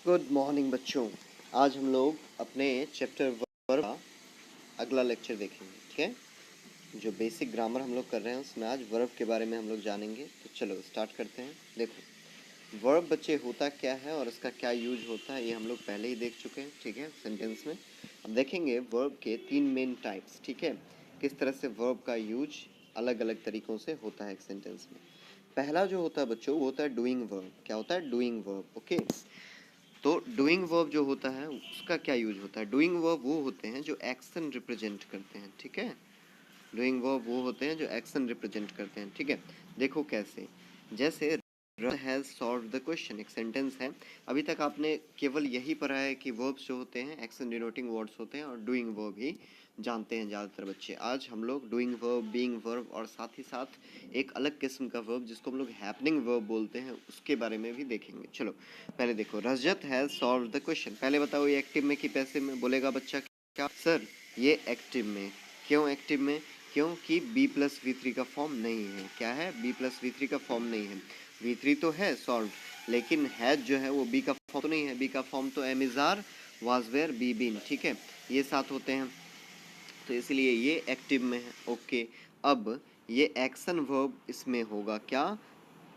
Good morning बच्चों। आज हम लोग अपने चैप्टर वर्ब का अगला लेक्चर देखेंगे। ठीक है, जो बेसिक ग्रामर हम लोग कर रहे हैं उसमें आज वर्ब के बारे में हम लोग जानेंगे। तो चलो स्टार्ट करते हैं। देखो, वर्ब बच्चे होता क्या है और इसका क्या यूज होता है ये हम लोग पहले ही देख चुके हैं। ठीक है, सेंटेंस में अब देखेंगे वर्ब के 3 मेन टाइप्स। ठीक है, किस तरह से वर्ब का यूज अलग अलग तरीक़ों से होता है एक सेंटेंस में। पहला जो होता है बच्चों वो होता है डूइंग वर्ब। क्या होता है? Doing verb. ओके, तो डूइंग वर्ब जो होता है उसका क्या यूज होता है? डूइंग वर्ब वो होते हैं जो एक्शन रिप्रेजेंट करते हैं। ठीक है, डूइंग वर्ब वो होते हैं जो एक्शन रिप्रेजेंट करते हैं। ठीक है, देखो कैसे, जैसे हैज सॉल्व्ड द क्वेश्चन एक सेंटेंस है। अभी तक आपने केवल यही पढ़ा है कि वर्ब्स जो होते हैं एक्शन डिनोटिंग वर्ड्स होते हैं और डूइंग वर्ब ही जानते हैं ज़्यादातर बच्चे। आज हम लोग डूइंग वर्ब, बीइंग वर्ब और साथ ही साथ एक अलग किस्म का वर्ब जिसको हम लोग हैपनिंग वर्ब बोलते हैं उसके बारे में भी देखेंगे। चलो पहले देखो, रजत हैज सॉल्व्ड द क्वेश्चन। पहले बताओ ये एक्टिव में कि पैसिव में? बोलेगा बच्चा क्या सर ये एक्टिव में। क्यों एक्टिव में? क्योंकि बी प्लस वी थ्री का फॉर्म नहीं है। क्या है? बी प्लस वी थ्री का फॉर्म नहीं है। वी थ्री तो है सॉल्व, लेकिन हैज जो है वो बी का फॉर्म तो नहीं है। बी का फॉर्म तो am is are, was were, be been. ठीक है, ये साथ होते हैं तो इसलिए ये एक्टिव में है। ओके, अब ये एक्शन वर्ब इसमें होगा क्या?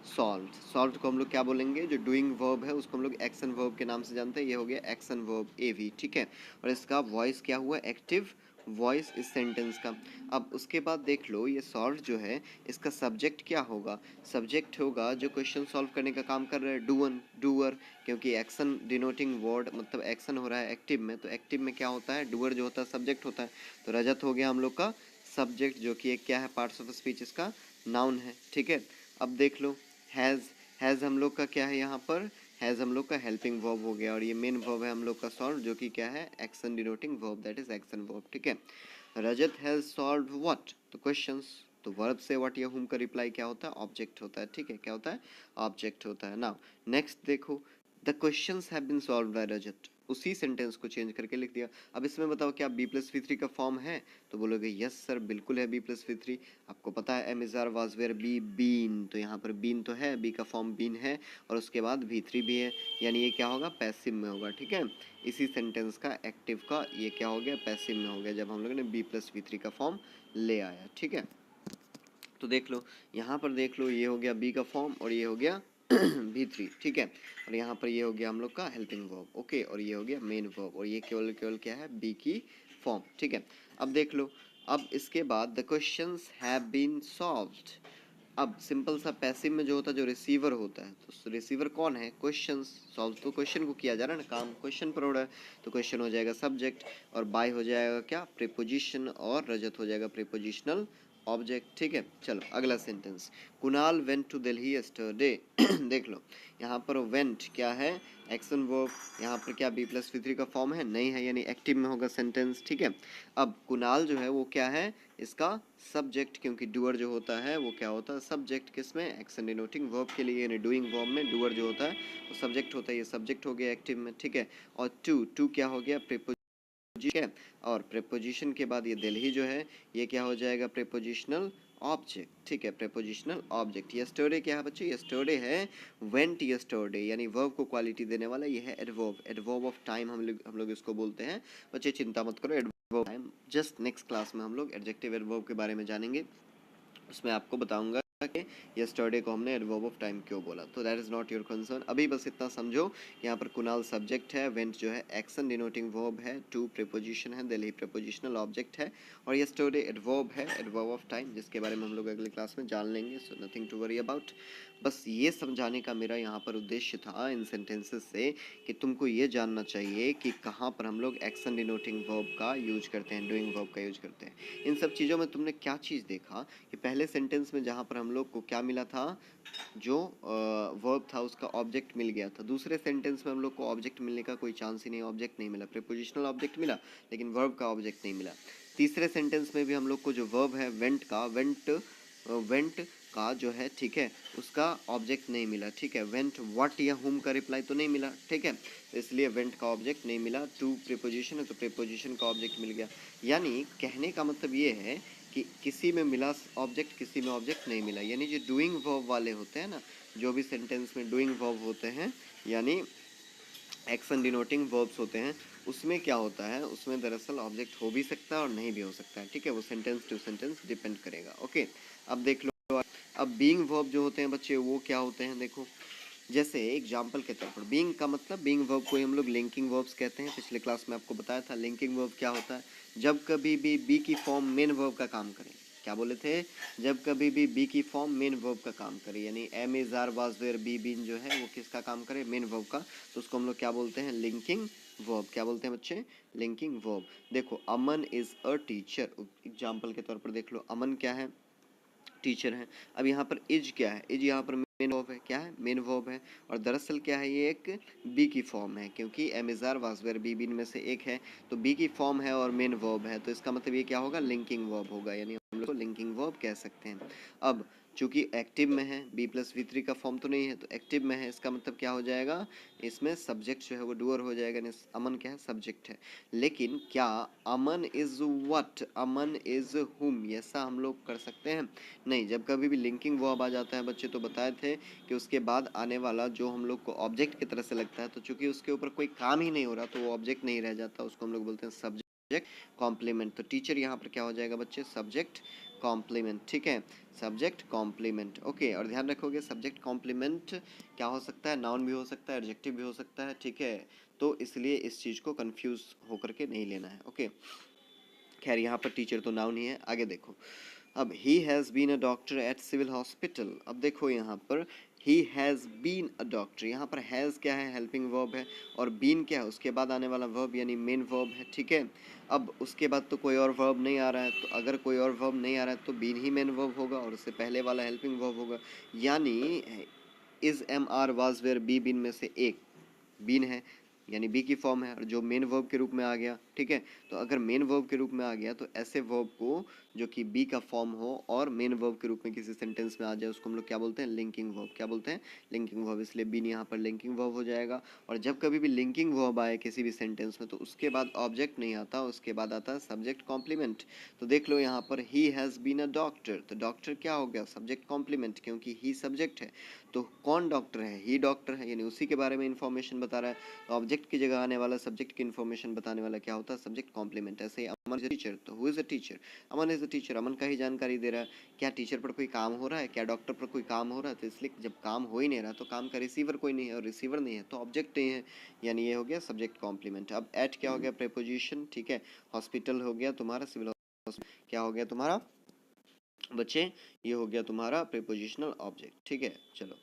सॉल्व। सॉल्व को हम लोग क्या बोलेंगे? जो डूइंग वर्ब है उसको हम लोग एक्शन वर्ब के नाम से जानते हैं। ये हो गया एक्शन वर्ब एवी। ठीक है, और इसका वॉइस क्या हुआ? एक्टिव वॉइस इस सेंटेंस का। अब उसके बाद देख लो, ये सॉल्व जो है इसका सब्जेक्ट क्या होगा? सब्जेक्ट होगा जो क्वेश्चन सॉल्व करने का काम कर रहा है, डूअर। क्योंकि एक्शन डिनोटिंग वर्ड मतलब एक्शन हो रहा है एक्टिव में, तो एक्टिव में क्या होता है? डूअर जो होता है सब्जेक्ट होता है। तो रजत हो गया हम लोग का सब्जेक्ट, जो कि एक क्या है? पार्ट्स ऑफ स्पीच इसका नाउन है। ठीक है, अब देख लो हैज़ हम लोग का क्या है यहाँ पर? हैज़ हम लोग का हेल्पिंग वर्ब हो गया और ये मेन वर्ब है हम लोग का सॉल्व, जो कि क्या है? Action denoting verb, that is action verb. ठीक है, रजत हैज सॉल्व्ड व्हाट? तो क्वेश्चंस। तो वर्ब से व्हाट या हुम का रिप्लाई क्या होता है? ऑब्जेक्ट होता है। ठीक है, क्या होता है? ऑब्जेक्ट होता है। नाउ नेक्स्ट देखो, the questions have been solved by Rajat. उसी सेंटेंस को चेंज करके लिख दिया। अब इसमें बताओ क्या बी प्लस वी थ्री का फॉर्म है? तो बोलोगे यस सर बिल्कुल है बी प्लस वी थ्री। आपको पता है am is are was were be been, तो यहाँ पर बीन तो है, बी का फॉर्म बीन है और उसके बाद वी थ्री भी है, यानी ये क्या होगा? पैसिव में होगा। ठीक है, इसी सेंटेंस का एक्टिव का ये क्या हो गया? पैसिव में हो गया, जब हम लोग ने बी प्लस वी थ्री का फॉर्म ले आया। ठीक है, तो देख लो यहाँ पर, देख लो ये हो गया बी का फॉर्म और ये हो गया बी थ्री। ठीक है, और यहाँ पर ये हो गया हम लोग का हेल्पिंग वर्ब। ओके, और ये हो गया मेन वर्ब और ये केवल केवल क्या है? बी की फॉर्म। ठीक है, अब देख लो, अब इसके बाद the questions have been solved. अब सिंपल सा पैसिव में जो होता है, जो रिसीवर होता है, तो रिसीवर कौन है? क्वेश्चंस। सॉल्व तो क्वेश्चन को किया जा रहा है ना, काम क्वेश्चन पर हो रहा है, तो क्वेश्चन हो जाएगा सब्जेक्ट और बाय हो जाएगा क्या? प्रीपोजिशन, और रजत हो जाएगा प्रीपोजिशनल ऑब्जेक्ट। ठीक है, चलो अगला sentence, Kunal went to Delhi yesterday. देख लो यहाँ पर वेंट क्या है? Action verb. यहाँ पर क्या बी प्लस वी थ्री का फॉर्म है? नहीं है, यानी एक्टिव में होगा सेंटेंस। ठीक है, अब कुणाल जो है वो क्या है? इसका सब्जेक्ट, क्योंकि डूअर जो होता है वो क्या होता है? सब्जेक्ट। किसमें? एक्शन डिनोटिंग वर्ब के लिए, यानी डूइंग वर्ब में डूअर जो होता है वो सब्जेक्ट होता है। ये सब्जेक्ट हो गया एक्टिव में। ठीक है, और टू क्या हो गया? प्रीपोजिशन है, और प्रीपोजिशन के बाद ये दिल्ली जो है ये क्या हो जाएगा? Prepositional object. ठीक है, प्रीपोजिशनल ऑब्जेक्ट। यस्टरडे क्या है बच्चे? यस्टरडे है वेंट यस्टरडे, यानी वर्ब को क्वालिटी देने वाला ये है एडवर्ब। एडवर्ब ऑफ टाइम हम लोग इसको बोलते हैं। बच्चे चिंता मत करो, adverb time just next class में हम लोग एडजेक्टिव एडवर्ब के बारे में जानेंगे। उसमें आपको बताऊंगा कि यस्टरडे को हमने एडवर्ब ऑफ टाइम क्यों बोला, तो that is not your concern. अभी बस इतना समझो, यहाँ पर कुणाल सब्जेक्ट है, वेंट जो है एक्शन डिनोटिंग वर्ब है, टू प्रीपोजिशन है, दिल्ली प्रीपोजिशनल ऑब्जेक्ट है, और यस्टरडे एडवर्ब है, एडवर्ब ऑफ टाइम, जिसके बारे में हम लोग अगले क्लास में जान लेंगे। So nothing to worry about. बस ये समझाने का मेरा यहाँ पर उद्देश्य था इन सेंटेंसेस से कि तुमको ये जानना चाहिए कि कहाँ पर हम लोग एक्शन डिनोटिंग वर्ब का यूज करते हैं, डूइंग वर्ब का यूज करते हैं। इन सब चीज़ों में तुमने क्या चीज़ देखा कि पहले सेंटेंस में जहाँ पर हम लोग को क्या मिला था? जो वर्ब था उसका ऑब्जेक्ट मिल गया था। दूसरे सेंटेंस में हम लोग को ऑब्जेक्ट मिलने का कोई चांस ही नहीं, ऑब्जेक्ट नहीं मिला। प्रीपोजिशनल ऑब्जेक्ट मिला लेकिन वर्ब का ऑब्जेक्ट नहीं मिला। तीसरे सेंटेंस में भी हम लोग को जो वर्ब है वेंट का जो है, ठीक है, उसका ऑब्जेक्ट नहीं मिला। ठीक है, वेंट व्हाट या हुम का रिप्लाई तो नहीं मिला। ठीक है, तो इसलिए वेंट का ऑब्जेक्ट नहीं मिला। टू प्रीपोजिशन है तो प्रीपोजिशन का ऑब्जेक्ट मिल गया। यानी कहने का मतलब ये है कि किसी में मिला ऑब्जेक्ट, किसी में ऑब्जेक्ट नहीं मिला। यानी जो डूइंग वर्ब वाले होते हैं ना, जो भी सेंटेंस में डूइंग वर्ब होते हैं, यानी एक्शन डिनोटिंग वर्ब्स होते हैं, उसमें क्या होता है, उसमें दरअसल ऑब्जेक्ट हो भी सकता है और नहीं भी हो सकता है, ठीक है, वो सेंटेंस टू सेंटेंस डिपेंड करेगा। ओके, अब देख लो, अब बीइंग वर्ब जो होते हैं बच्चे वो क्या होते हैं, देखो जैसे एग्जाम्पल के तौर पर बीइंग का मतलब, बीइंग वर्ब को हम लोग लिंकिंग वर्ब्स कहते हैं। पिछले क्लास में आपको बताया था लिंकिंग वर्ब क्या होता है, जब कभी भी बी की फॉर्म मेन वर्ब का काम करे। क्या बोले थे, जब कभी भी बी की फॉर्म मेन वर्ब का काम करे, यानी am is are was were be been जो है वो किसका काम करे, मेन वर्ब का, तो उसको हम लोग क्या बोलते हैं, लिंकिंग वर्ब। क्या बोलते हैं बच्चे, लिंकिंग वर्ब। देखो अमन इज अ टीचर, एग्जाम्पल के तौर पर देख लो, अमन क्या है, टीचर है। अब यहाँ पर इज क्या है, इज यहाँ पर मेन वर्ब है, क्या है, मेन वर्ब है। और दरअसल क्या है, ये एक बी की फॉर्म है, क्योंकि am is are was were be been में से एक है, तो बी की फॉर्म है और मेन वर्ब है, तो इसका मतलब ये क्या होगा, लिंकिंग वर्ब होगा, यानी हम लोग लिंकिंग वर्ब कह सकते हैं। अब चूंकि एक्टिव में है, बी प्लस वी थ्री का फॉर्म तो नहीं है, तो एक्टिव में है, इसका मतलब क्या हो जाएगा, इसमें सब्जेक्ट जो है वो डूअर हो जाएगा, यानी अमन क्या है, सब्जेक्ट है। लेकिन क्या अमन इज व्हाट, अमन इज हुम, ऐसा हम लोग कर सकते हैं, नहीं। जब कभी भी लिंकिंग वर्ब आ जाता है बच्चे, तो बताए थे कि उसके बाद आने वाला जो हम लोग को ऑब्जेक्ट की तरह से लगता है, तो चूंकि उसके ऊपर कोई काम ही नहीं हो रहा, तो वो ऑब्जेक्ट नहीं रह जाता, उसको हम लोग बोलते हैं सब्जेक्ट कॉम्प्लीमेंट। तो टीचर यहाँ पर क्या हो जाएगा बच्चे, सब्जेक्ट कॉम्प्लीमेंट, ठीक है, सब्जेक्ट कॉम्प्लीमेंट। ओके, और ध्यान रखोगे सब्जेक्ट कॉम्प्लीमेंट क्या हो सकता है, नाउन भी हो सकता है, एडजेक्टिव भी हो सकता है, ठीक है, तो इसलिए इस चीज को कंफ्यूज होकर के नहीं लेना है। ओके, खैर यहाँ पर टीचर तो नाउन ही है। आगे देखो, अब he has been a doctor at civil hospital. अब देखो यहाँ पर he has been a doctor, यहाँ पर हैज़ क्या है, हेल्पिंग वर्ब है, और बीन क्या है, उसके बाद आने वाला वर्ब यानी मेन वर्ब है, ठीक है। अब उसके बाद तो कोई और वर्ब नहीं आ रहा है, तो अगर कोई और वर्ब नहीं आ रहा है तो बीन ही मेन वर्ब होगा और उससे पहले वाला हेल्पिंग वर्ब होगा, यानी is am are was were be been में से एक बीन है, यानी बी की फॉर्म है, और जो मेन वर्ब के रूप में आ गया, ठीक है। तो अगर मेन वर्ब के रूप में आ गया, तो ऐसे वर्ब को जो कि बी का फॉर्म हो और मेन वर्ब के रूप में किसी सेंटेंस में आ जाए, उसको हम लोग क्या बोलते हैं, लिंकिंग वर्ब। क्या बोलते हैं, लिंकिंग वर्ब, इसलिए बीन यहाँ पर लिंकिंग वर्ब हो जाएगा। और जब कभी भी लिंकिंग वर्ब आए किसी भी सेंटेंस में, तो उसके बाद ऑब्जेक्ट नहीं आता, उसके बाद आता है सब्जेक्ट कॉम्प्लीमेंट। तो देख लो यहाँ पर he has been a doctor, तो डॉक्टर क्या हो गया, सब्जेक्ट कॉम्प्लीमेंट, क्योंकि ही सब्जेक्ट है। तो कौन डॉक्टर है, ही डॉक्टर है, यानी उसी के बारे में इंफॉर्मेशन बता रहा है, तो ऑब्जेक्ट की जगह आने वाला सब्जेक्ट की इन्फॉर्मेशन बताने वाला क्या होता है, सब्जेक्ट कॉम्प्लीमेंट। ऐसे ही अमन इज अ टीचर, तो who is a teacher, Aman is a teacher, Aman का ही जानकारी दे रहा है। क्या टीचर पर कोई काम हो रहा है, क्या डॉक्टर पर कोई काम हो रहा है, तो इसलिए जब काम हो ही नहीं रहा, तो काम का रिसीवर कोई नहीं है, और रिसीवर नहीं है तो ऑब्जेक्ट नहीं है, यानी ये हो गया सब्जेक्ट कॉम्प्लीमेंट। अब एट क्या हो गया, प्रेपोजिशन, ठीक है। हॉस्पिटल हो गया तुम्हारा, सिविल क्या हो गया तुम्हारा बच्चे, ये हो गया तुम्हारा प्रेपोजिशनल ऑब्जेक्ट, ठीक है। चलो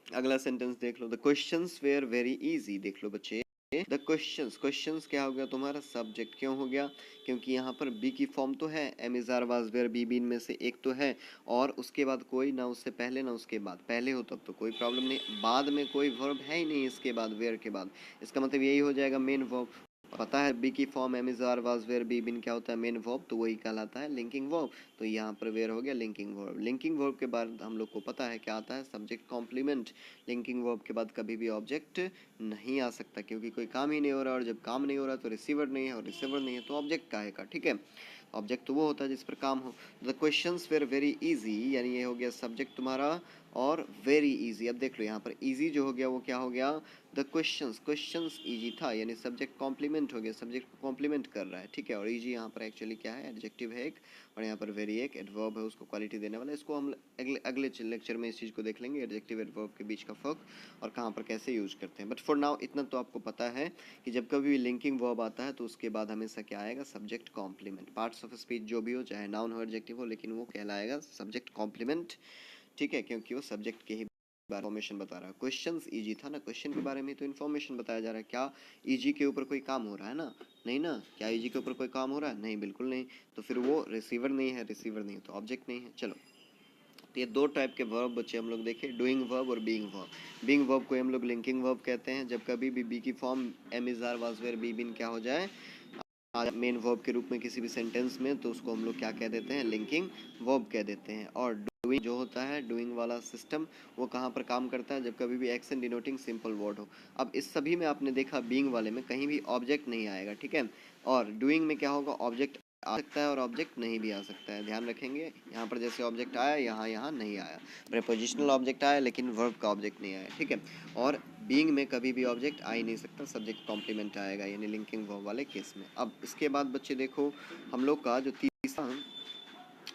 अगला सेंटेंस देख लो, the questions were very easy. देख लो बच्चे, द क्वेश्चंस, क्वेश्चंस क्या हो गया तुम्हारा, सब्जेक्ट क्यों हो गया, क्योंकि यहाँ पर बी की फॉर्म तो है, am is are was were be been में से एक तो है, और उसके बाद कोई ना उससे पहले ना उसके बाद, पहले हो तब तो कोई प्रॉब्लम नहीं, बाद में कोई वर्ब है ही नहीं इसके बाद, वेयर के बाद, इसका मतलब यही हो जाएगा मेन वर्ब। पता है बी की form am is are was were be been क्या होता है, मेन वर्ब, तो वही कहलाता है लिंकिंग वर्ब। तो यहाँ पर वेयर हो गया लिंकिंग वर्ब। लिंकिंग वर्ब के बाद हम लोग को पता है क्या आता है, सब्जेक्ट कॉम्प्लीमेंट। लिंकिंग वर्ब के बाद कभी भी ऑब्जेक्ट नहीं आ सकता, क्योंकि कोई काम ही नहीं हो रहा, और जब काम नहीं हो रहा तो रिसीवर नहीं है, और रिसीवर नहीं है तो ऑब्जेक्ट काहे का, ठीक है। ऑब्जेक्ट तो वो होता है जिस पर काम हो। The questions were very easy, यानी ये हो गया सब्जेक्ट तुम्हारा, और वेरी इजी। अब देख लो यहाँ पर इजी जो हो गया वो क्या हो गया, द क्वेश्चंस, क्वेश्चंस इजी था, यानी सब्जेक्ट कॉम्प्लीमेंट हो गया, सब्जेक्ट को कॉम्प्लीमेंट कर रहा है, ठीक है। और इजी यहाँ पर एक्चुअली क्या है, एडजेक्टिव है एक, और यहाँ पर वेरी एक एडवर्ब है, उसको क्वालिटी देने वाला। इसको हम अगले लेक्चर में इस चीज़ को देख लेंगे, एडजेक्टिव एडवर्ब के बीच का फर्क और कहाँ पर कैसे यूज करते हैं। बट फॉर नाउ इतना तो आपको पता है कि जब कभी भी लिंकिंग वर्ब आता है तो उसके बाद हमेशा क्या आएगा, subject complement. Parts of speech जो भी हो, चाहे नाउन हो एडजेक्टिव हो, लेकिन वो कहलाएगा सब्जेक्ट कॉम्प्लीमेंट, ठीक है, क्योंकि वो सब्जेक्ट के ही इन्फॉर्मेशन बता रहा है। क्वेश्चंस इजी था ना, क्वेश्चन के बारे में तो इन्फॉर्मेशन बताया जा रहा है। क्या इजी के ऊपर कोई काम हो रहा है ना, नहीं ना, क्या इजी के ऊपर कोई काम हो रहा है, नहीं, बिल्कुल नहीं, तो फिर वो रिसीवर नहीं है, रिसीवर नहीं है तो ऑब्जेक्ट नहीं है। चलो, तो ये दो टाइप के वर्ब बच्चे हम लोग देखे, डूइंग वर्ब और बीइंग वर्ब। बीइंग वर्ब को हम लोग लिंकिंग वर्ब कहते हैं, जब कभी भी बी की form am is are was were be been क्या हो जाए, मेन वर्ब के रूप में किसी भी सेंटेंस में, तो उसको हम लोग क्या कह देते हैं, लिंकिंग वर्ब कह देते हैं। और डूइंग जो होता है, डूइंग वाला सिस्टम, वो कहाँ पर काम करता है, जब कभी भी एक्शन डिनोटिंग सिंपल वर्ड हो। अब इस सभी में आपने देखा बीइंग वाले में कहीं भी ऑब्जेक्ट नहीं आएगा, ठीक है, और डूइंग में क्या होगा, ऑब्जेक्ट आ सकता है और ऑब्जेक्ट नहीं भी आ सकता है, ध्यान रखेंगे। यहाँ पर जैसे ऑब्जेक्ट आया, यहाँ नहीं आया। प्रीपोजिशनल ऑब्जेक्ट आया लेकिन वर्ब का ऑब्जेक्ट नहीं आया, ठीक है। और बीइंग में कभी भी ऑब्जेक्ट आ ही नहीं सकता, सब्जेक्ट कॉम्प्लीमेंट आएगा, यानी लिंकिंग वर्ब वाले केस में। अब इसके बाद बच्चे देखो, हम लोग का जो तीसरा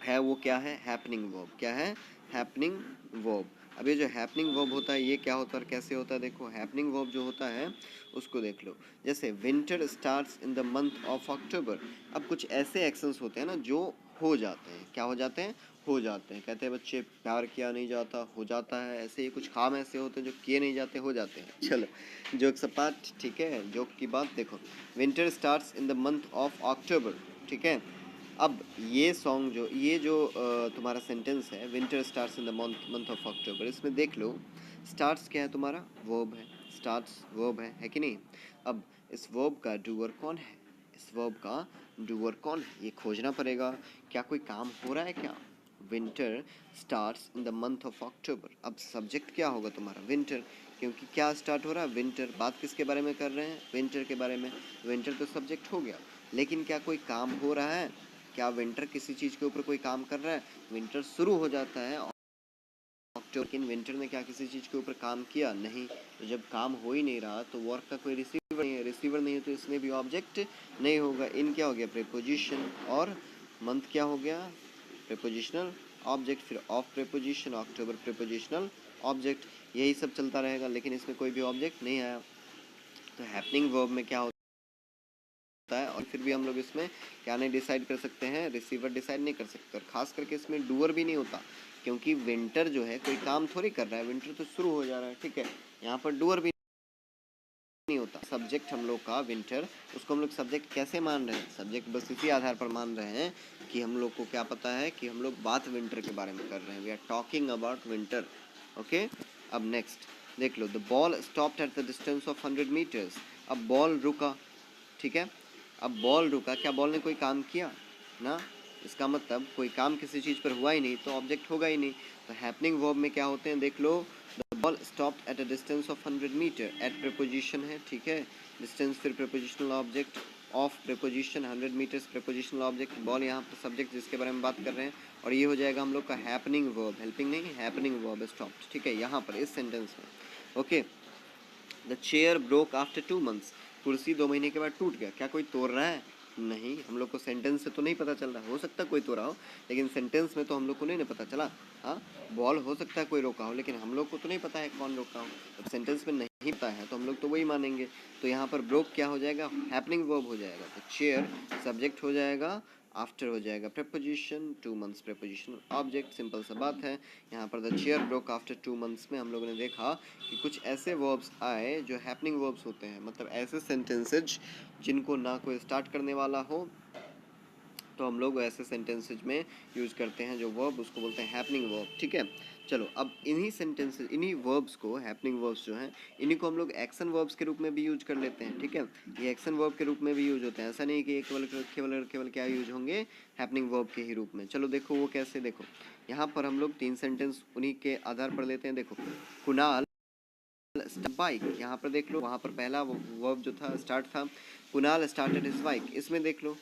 है वो क्या है, हैपनिंग वर्ब। क्या है, हैपनिंग वर्ब। अब ये जो हैपनिंग वर्ब होता है ये क्या होता है और कैसे होता है, देखो हैपनिंग वर्ब जो होता है उसको देख लो। जैसे winter starts in the month of October. अब कुछ ऐसे एक्शंस होते हैं ना जो हो जाते हैं, क्या हो जाते हैं, हो जाते हैं। कहते हैं बच्चे प्यार किया नहीं जाता, हो जाता है। ऐसे ही कुछ काम ऐसे होते हैं जो किए नहीं जाते, हो जाते हैं। चलो जोक्स अपार्ट, ठीक है, जोक की बात देखो। Winter starts in the month of October, ठीक है। अब ये सॉन्ग ये जो तुम्हारा सेंटेंस है, winter starts in the month of October, इसमें देख लो स्टार्ट्स क्या है, तुम्हारा वर्ब है। स्टार्ट्स वर्ब है कि नहीं। अब इस वर्ब का डूअर कौन है, इस वर्ब का डूअर कौन है, ये खोजना पड़ेगा। क्या कोई काम हो रहा है क्या, winter starts in the month of October. अब सब्जेक्ट क्या होगा तुम्हारा, विंटर, क्योंकि क्या स्टार्ट हो रहा है, विंटर। बात किसके बारे में कर रहे हैं, विंटर के बारे में। विंटर तो सब्जेक्ट हो गया, लेकिन क्या कोई काम हो रहा है, क्या विंटर किसी चीज़ के ऊपर कोई काम कर रहा है। विंटर शुरू हो जाता है अक्टूबर, लेकिन विंटर ने क्या किसी चीज़ के ऊपर काम किया, नहीं। तो जब काम हो ही नहीं रहा तो वर्क का कोई रिसीवर नहीं है, रिसीवर नहीं है तो इसमें भी ऑब्जेक्ट नहीं होगा। इन क्या हो गया, प्रीपोजिशन, और मंथ क्या हो गया, प्रीपोजिशनल ऑब्जेक्ट। फिर of preposition, October prepositional object. यही सब चलता रहेगा, लेकिन इसमें कोई भी ऑब्जेक्ट नहीं आया। तो हैपनिंग वर्ब में क्या है, और फिर भी हम लोग इसमें क्या नहीं डिसाइड कर सकते हैं, रिसीवर डिसाइड नहीं कर सकते। और खास करके इसमें डूअर भी नहीं होता, क्योंकि विंटर जो है कोई काम थोड़ी कर रहा है, विंटर तो शुरू हो जा रहा है, ठीक है। यहाँ पर डूअर भी नहीं होता। सब्जेक्ट हम लोग का विंटर, उसको हम लोग सब्जेक्ट कैसे मान रहे हैं, सब्जेक्ट बस इसी आधार पर मान रहे हैं कि हम लोग को क्या पता है कि हम लोग बात विंटर के बारे में कर रहे हैं, we are talking about winter, okay. अब नेक्स्ट देख लो, the ball stopped at the distance of 100 meters. अब बॉल रुका, ठीक है। अब बॉल रुका, क्या बॉल ने कोई काम किया ना, इसका मतलब कोई काम किसी चीज़ पर हुआ ही नहीं तो ऑब्जेक्ट होगा ही नहीं। तो हैपनिंग वर्ब में क्या होते हैं, देख लो, the ball stopped at a distance of 100 meter. At preposition है, ठीक है, डिस्टेंस फिर prepositional object, of preposition, 100 meters prepositional object, ball यहाँ पर सब्जेक्ट जिसके बारे में बात कर रहे हैं। और ये हो जाएगा हम लोग का हैपनिंग वर्ब, हेल्पिंग नहीं, हैपनिंग वर्ब स्टॉप्ड, ठीक है, यहाँ पर इस सेंटेंस में, okay. The chair broke after 2 months। कुर्सी 2 महीने के बाद टूट गया। क्या कोई तोड़ रहा है, नहीं। हम लोग को सेंटेंस से तो नहीं पता चल रहा, हो सकता है कोई तोड़ा हो, लेकिन सेंटेंस में तो हम लोग को नहीं ना पता चला। हाँ, बॉल हो सकता है कोई रोका हो, लेकिन हम लोग को तो नहीं पता है कौन रोका हो। अब सेंटेंस में नहीं पता है तो हम लोग तो वही मानेंगे। तो यहाँ पर ब्रोक क्या हो जाएगा, हैपनिंग वर्ब हो जाएगा। तो चेयर सब्जेक्ट हो जाएगा, आफ्टर हो जाएगा preposition, 2 months prepositional object, simple सा बात है। यहाँ पर the chair broke after 2 months में हम लोगों ने देखा कि कुछ ऐसे वर्ब्स आए जो हैपनिंग वर्ब्स होते हैं, मतलब ऐसे सेंटेंसेज जिनको ना कोई स्टार्ट करने वाला हो, तो हम लोग ऐसे सेंटेंसेज में यूज़ करते हैं जो वर्ब, उसको बोलते हैं हैपनिंग वर्ब, ठीक है। चलो अब इन्हीं सेंटेंसेज, इन्हीं वर्ब्स को, हैपनिंग वर्ब्स जो हैं, इन्हीं को हम लोग एक्शन वर्ब्स के रूप में भी यूज कर लेते हैं, ठीक है। ये एक्शन वर्ब के रूप में भी यूज होते हैं, ऐसा नहीं कि केवल केवल केवल क्या यूज होंगे, हैपनिंग वर्ब के ही रूप में। चलो देखो वो कैसे, देखो यहाँ पर हम लोग 3 सेंटेंस उन्हीं के आधार पर लेते हैं। देखो, कुणाल बाइक, यहाँ पर देख लो, वहाँ पर पहला वर्ब जो था स्टार्ट था, कुणाल स्टार्टेड हिज बाइक। इसमें देख लो,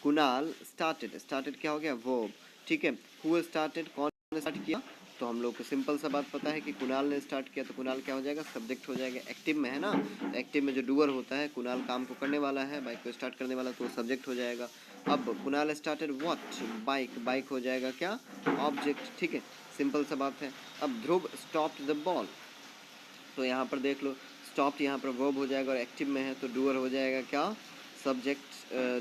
कुणाल स्टार्टेड, स्टार्टेड क्या हो गया, वर्ब, ठीक है। हु स्टार्टेड, कौन ने स्टार्ट किया, तो हम लोग को सिंपल सा बात पता है कि कुणाल ने स्टार्ट किया, तो कुणाल क्या हो जाएगा, सब्जेक्ट हो जाएगा। एक्टिव में है ना, तो एक्टिव में जो डूअर होता है, कुणाल काम को करने वाला है, बाइक को स्टार्ट करने वाला, तो सब्जेक्ट हो जाएगा। अब Kunal started what, bike, bike हो जाएगा क्या, ऑब्जेक्ट, ठीक है, सिंपल सा बात है। अब ध्रुव स्टॉप्ड द बॉल, तो यहाँ पर देख लो, स्टॉप यहाँ पर वर्ब हो जाएगा और एक्टिव में है तो डूअर हो जाएगा क्या, सब्जेक्ट।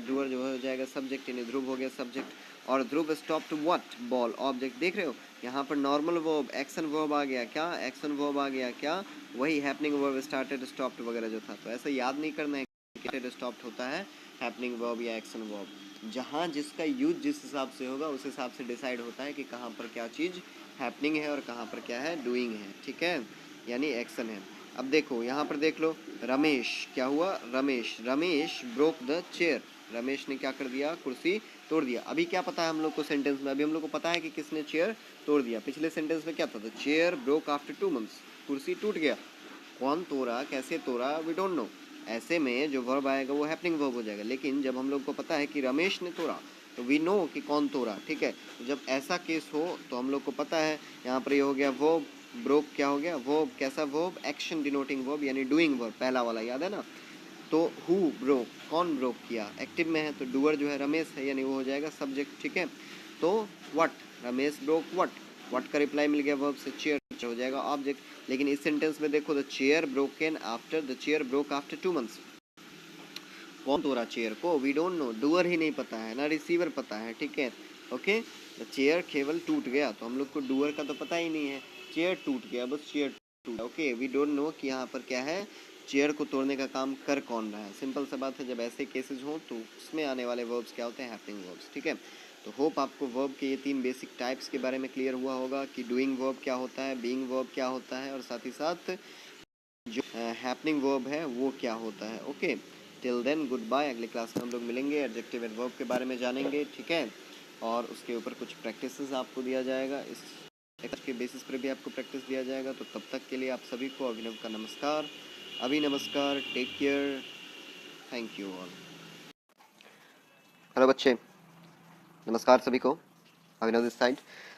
डूअर जो हो जाएगा सब्जेक्ट, यानी ध्रुव हो गया सब्जेक्ट। और Dhruv stop to what, ball, object. देख रहे हो यहाँ पर नॉर्मल वर्ब, एक्शन वर्ब आ गया क्या, एक्शन वर्ब आ गया क्या, वही हैपनिंग वर्ब, स्टार्टेड स्टॉप्ड वगैरह जो था। तो ऐसा याद नहीं करना है कि स्टॉप्ड होता है हैपनिंग वर्ब या एक्शन वर्ब। जहाँ जिसका यूज जिस हिसाब से होगा उस हिसाब से डिसाइड होता है कि कहाँ पर क्या चीज़ हैपनिंग है और कहाँ पर क्या है, डूइंग है, ठीक है, यानी एक्शन है। अब देखो यहाँ पर देख लो, रमेश, क्या हुआ, Ramesh broke the chair, Ramesh ने क्या कर दिया, कुर्सी तोड़ दिया। अभी क्या पता है हम लोग को सेंटेंस में, अभी हम लोग को पता है कि किसने चेयर तोड़ दिया। पिछले सेंटेंस में क्या था, the chair broke after 2 months, कुर्सी टूट गया। कौन तोड़ा, कैसे तोड़ा, वी डोंट नो, ऐसे में जो वर्ब आएगा वो हैपनिंग वर्ब हो जाएगा। लेकिन जब हम लोग को पता है कि रमेश ने तोड़ा तो वी नो कि कौन तोड़ा, ठीक है। तो जब ऐसा केस हो तो हम लोग को पता है यहाँ पर ये हो गया वर्ब, ब्रोक क्या हो गया, वर्ब कैसा वर्ब, एक्शन डिनोटिंग वर्ब यानी डूइंग वर्ब, पहला वाला याद है ना। तो हु ब्रोक, कौन ब्रोक किया, एक्टिव में है तो डूअर जो है रमेश है यानी वो हो जाएगा सब्जेक्ट, ठीक है। तो व्हाट, रमेश ब्रोक व्हाट का रिप्लाई मिल गया वर्ब से, चेयर हो जाएगा ऑब्जेक्ट। लेकिन इस सेंटेंस में देखो the chair broke after 2 months, कौन तोड़ा चेयर को, वी डोंट नो, डूअर ही नहीं पता है ना, रिसीवर पता है, ठीक है। ओके, द चेयर केवल टूट गया, तो हम लोग को डूअर का तो पता ही नहीं है, चेयर टूट गया, बस चेयर टूट। ओके, वी डोंट नो कि यहाँ पर क्या है, चेयर को तोड़ने का काम कर कौन रहा है। सिंपल सा बात है, जब ऐसे केसेस हों तो उसमें आने वाले वर्ब्स क्या होते हैं, हैपनिंग वर्ब्स, ठीक है। तो होप आपको वर्ब के ये 3 बेसिक टाइप्स के बारे में क्लियर हुआ होगा कि डूइंग वर्ब क्या होता है, बीइंग वर्ब क्या होता है, और साथ ही साथ जो हैपनिंग वर्ब है वो क्या होता है। Okay, till then goodbye, अगले क्लास में हम लोग मिलेंगे, एडजेक्टिव एडवर्ब के बारे में जानेंगे, ठीक है। और उसके ऊपर कुछ प्रैक्टिसेस आपको दिया जाएगा, इस के बेसिस पर भी आपको प्रैक्टिस दिया जाएगा। तो तब तक के लिए आप सभी को अभिनव का नमस्कार, नमस्कार, take care, thank you all. Hello बच्चे, नमस्कार सभी को, अभिनव दिस साइड।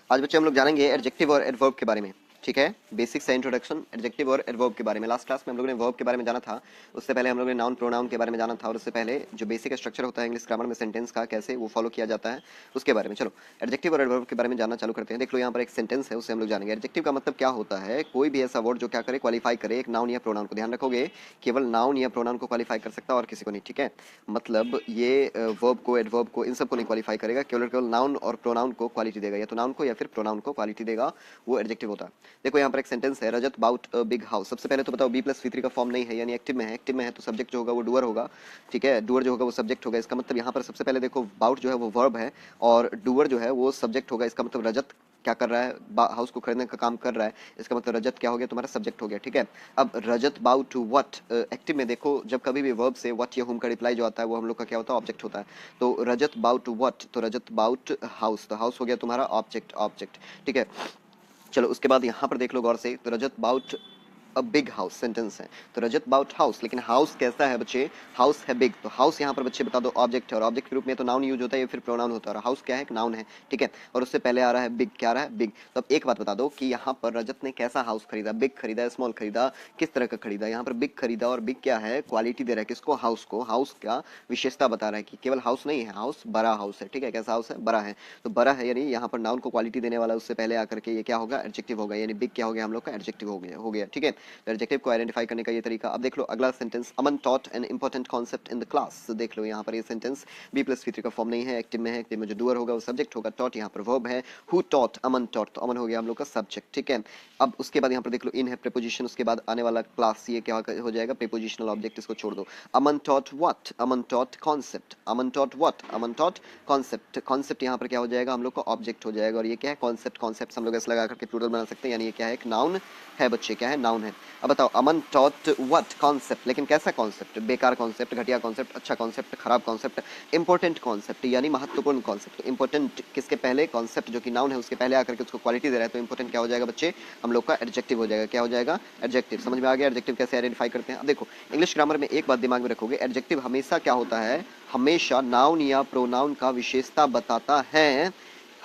आज बच्चे हम लोग जानेंगे एडजेक्टिव और एडवर्ब के बारे में, ठीक है। बेसिक सा इंट्रोडक्शन एडजेक्टिव और एडवर्ब के बारे में। लास्ट क्लास में हम लोगों ने वर्ब के बारे में जाना था, उससे पहले हम लोगों ने नाउन प्रोनाउन के बारे में जाना था, और उससे पहले जो बेसिक स्ट्रक्चर होता है इंग्लिश ग्रामर में सेंटेंस का, कैसे वो फॉलो किया जाता है उसके बारे में। चलो एडजेक्टिव और एडवर्ब के बारे में जानना चालू करते हैं। देख लो यहाँ पर एक सेंटेंस है, उससे हम लोग जानेंगे एडजेक्टिव का मतलब क्या होता है। कोई भी ऐसा वर्ड जो क्या करे, क्वालिफाई करे एक नाउन या प्रोनाउन को। ध्यान रखोगे, केवल नाउन या प्रोनाउन को क्वालिफाई कर सकता है और किसी को नहीं, ठीक है। मतलब ये वर्ब को, एडवर्ब को, इन सबको नहीं क्वालिफाई करेगा, केवल नाउन और प्रोनाउन को क्वालिटी देगा, या तो नाउन को या फिर प्रोनाउन को क्वालिटी देगा, वो एडजेक्टिव होता है। देखो यहाँ पर एक सेंटेंस है, रजत बाउट अ बिग हाउस। सबसे पहले तो बताओ बी प्लस V3 का फॉर्म नहीं है, यानी एक्टिव में है। एक्टिव में है तो सब्जेक्ट जो होगा वो डूअर होगा, ठीक है। डूअर जो होगा वो सब्जेक्ट होगा। इसका मतलब यहाँ पर सबसे पहले देखो बाउट जो है वो वर्ब है और डूअर जो है वो सब्जेक्ट होगा। इसका मतलब रजत क्या कर रहा है, हाउस को खरीदने का काम कर रहा है। इसका मतलब रजत क्या हो गया, तुम्हारा सब्जेक्ट हो गया, ठीक है। अब रजत बाउट व्हाट, एक्टिव में देखो जब कभी भी वर्ब से व्हाट या हुम का रिप्लाई जो आता है वो हम लोग का क्या होता है, ऑब्जेक्ट होता है। तो रजत बाउट व्हाट, तो रजत बाउट हाउस, तो हाउस हो गया तुम्हारा ऑब्जेक्ट, ठीक है। चलो उसके बाद यहाँ पर देख लो गौर से, तो Rajat bought a big house sentence है, तो रजत बाउट हाउस, लेकिन हाउस कैसा है बच्चे, हाउस है बिग। तो हाउस यहाँ पर बच्चे बता दो ऑब्जेक्ट है, और ऑब्जेक्ट के रूप में तो नाउन यूज होता है या फिर प्रोनाउन होता है, और हाउस क्या है, एक नाउन है, ठीक है। और उससे पहले आ रहा है बिग, क्या आ रहा है, बिग। तो अब एक बात बता दो कि यहाँ पर रजत ने कैसा हाउस खरीदा, बिग खरीदा, स्मॉल खरीदा, किस तरह का खरीदा। यहाँ पर बिग खरीदा, और बिग क्या है, क्वालिटी दे रहा है किसको, हाउस को। हाउस का विशेषता बता रहा है कि केवल हाउस नहीं है, हाउस बड़ा हाउस है, ठीक है। कैसा हाउस है, बड़ा है। तो बड़ा है यानी यहाँ पर नाउन को क्वालिटी देने वाला, उससे पहले आकर के ये क्या होगा, एडजेक्टिव होगा, यानी बिग क्या हो गया हम लोग का, एडजेक्टिव हो गया, ठीक है। तो एडजेक्टिव को आइडेंटिफाई करने का ये तरीका। अब देख लो अगला sentence, Aman taught an important concept in the class. देख लो यहाँ पर ये सेंटेंस बी प्लस V3 का फॉर्म नहीं है, एक्टिव में है, एक्टिव में जो डूअर होगा वो सब्जेक्ट होगा, टॉट यहाँ पर वर्ब है, हु टॉट, अमन टॉट, तो अमन हो गया हम लोग का सब्जेक्ट, ठीक है। अब उसके बाद यहाँ पर देख लो इन है प्रीपोजिशन, उसके बाद आने वाला क्लास ये क्या हो जाएगा, प्रीपोजिशनल ऑब्जेक्ट, इसको छोड़ दो। Aman taught what, Aman taught concept, Aman taught what, Aman taught concept. Concept यहाँ पर क्या हो जाएगा, हम लोग का ऑब्जेक्ट हो जाएगा, और ये क्या है, कॉन्सेप्ट। कॉन्सेप्ट हम लोग ऐसे लगा करके प्लूरल बना सकते हैं, यानी ये क्या है, एक नाउन है बच्चे, क्या है, नाउन है। अब बताओ अमन टॉट व्हाट कॉन्सेप्ट, लेकिन कैसा कॉन्सेप्ट, बेकार कॉन्सेप्ट, घटिया कॉन्सेप्ट, अच्छा कॉन्सेप्ट, खराब कॉन्सेप्ट, इंपॉर्टेंट कॉन्सेप्ट यानी महत्वपूर्ण कॉन्सेप्ट। इंपॉर्टेंट किसके पहले, कॉन्सेप्ट जो कि नाउन है उसके पहले आकर के उसको क्वालिटी दे रहा है, तो इंपॉर्टेंट क्या हो जाएगा बच्चे, हम लोग का एडजेक्टिव हो जाएगा। क्या हो जाएगा, एडजेक्टिव। समझ में आ गया एडजेक्टिव कैसे आइडेंटिफाई करते हैं। अब देखो इंग्लिश ग्रामर में एक बात दिमाग में रखोगे, एडजेक्टिव हमेशा क्या होता है, हमेशा नाउन या प्रोनाउन का विशेषता बताता है,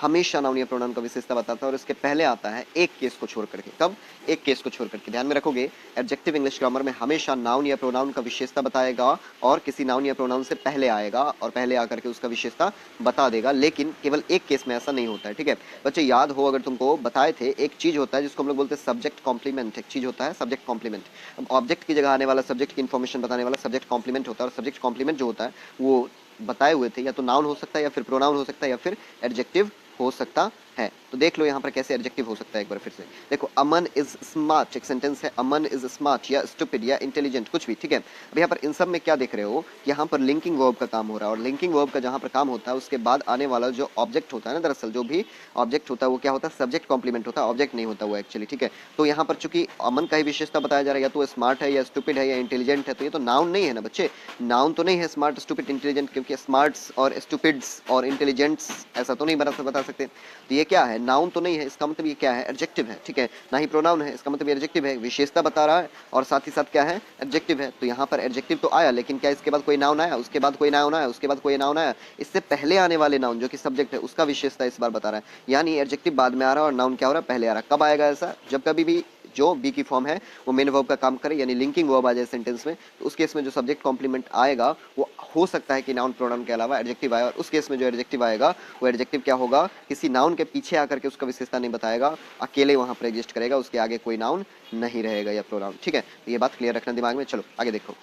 हमेशा नाउन या प्रोनाउन का विशेषता बताता है, और इसके पहले आता है एक केस को छोड़ करके। कब, एक केस को छोड़ करके। ध्यान में रखोगे एडजेक्टिव इंग्लिश ग्रामर में हमेशा नाउन या प्रोनाउन का विशेषता बताएगा, और किसी नाउन या प्रोनाउन से पहले आएगा और पहले आकर के उसका विशेषता बता देगा, लेकिन केवल एक केस में ऐसा नहीं होता है, ठीक है बच्चे। याद हो अगर तुमको बताए थे, एक चीज होता है जिसको हम लोग बोलते हैं सब्जेक्ट कॉम्प्लीमेंट, एक चीज होता है सब्जेक्ट कॉम्प्लीमेंट। अब ऑब्जेक्ट की जगह आने वाला, सब्जेक्ट की इन्फॉर्मेशन बताने वाला सब्जेक्ट कॉम्प्लीमेंट होता है, और सब्जेक्ट कॉम्प्लीमेंट जो होता है वो बताए हुए थे, या तो नाउन हो सकता है, या फिर प्रोनाउन हो सकता है, या फिर एडजेक्टिव हो सकता है। तो देख लो यहाँ पर कैसे एडजेक्टिव हो सकता है, एक बार फिर से देखो। अमन इज स्मार्ट, एक सेंटेंस है, अमन इज स्मार्ट या स्टूपिड या इंटेलिजेंट, कुछ भी, ठीक है। अब यहाँ पर इन सब में क्या देख रहे हो, यहाँ पर लिंकिंग वर्ब का काम हो रहा है, और लिंकिंग वर्ब का जहाँ पर काम होता है उसके बाद आने वाला जो ऑब्जेक्ट होता है ना, दरअसल जो भी ऑब्जेक्ट होता है वो क्या होता है, सब्जेक्ट कॉम्प्लीमेंट होता है, ऑब्जेक्ट नहीं होता वो एक्चुअली, ठीक है। तो यहाँ पर चूंकि अमन का ही विशेषता बताया जा रहा है, या तो वो स्मार्ट है, या स्टूपिड है, या इंटेलिजेंट है, तो ये तो नाउन नहीं है ना बच्चे, नाउन तो नहीं है स्मार्ट, स्टूपिड, इंटेलिजेंट, क्योंकि स्मार्ट्स और स्टूपिड्स और इंटेलिजेंट्स ऐसा तो नहीं बता सकते। तो ये ये क्या है, नाउन तो नहीं है, इसका मतलब ये क्या है, एडजेक्टिव है, ठीक है, ना ही प्रोनाउन है, इसका मतलब एडजेक्टिव है, विशेषता बता रहा है और साथ ही साथ क्या है, एडजेक्टिव है। तो यहाँ पर एडजेक्टिव तो आया, लेकिन क्या इसके बाद कोई नाउन आया, उसके बाद कोई नाउन आया, उसके बाद कोई नाउन आया, इससे पहले आने वाले नाउन जो कि सब्जेक्ट है उसका विशेषता इस बार बता रहा है। यानी एडजेक्टिव बाद में आ रहा है और नाउन क्या हो रहा है, पहले आ रहा है। कब आएगा ऐसा, जब कभी भी जो बी की फॉर्म है वो मेन वर्ब का काम करे, यानी लिंकिंग वर्ब आ जाए सेंटेंस में, तो उस केस में जो सब्जेक्ट कॉम्प्लीमेंट आएगा वो हो सकता है कि नाउन प्रोनाउन के अलावा एडजेक्टिव आए, और उस केस में जो एडजेक्टिव आएगा वो एडजेक्टिव क्या होगा, किसी नाउन के पीछे आकर के उसका विशेषता नहीं बताएगा, अकेले वहां पर एग्जिस्ट करेगा, उसके आगे कोई नाउन नहीं रहेगा या प्रोनाउन, ठीक है। तो ये बात क्लियर रखना दिमाग में। चलो आगे देखो,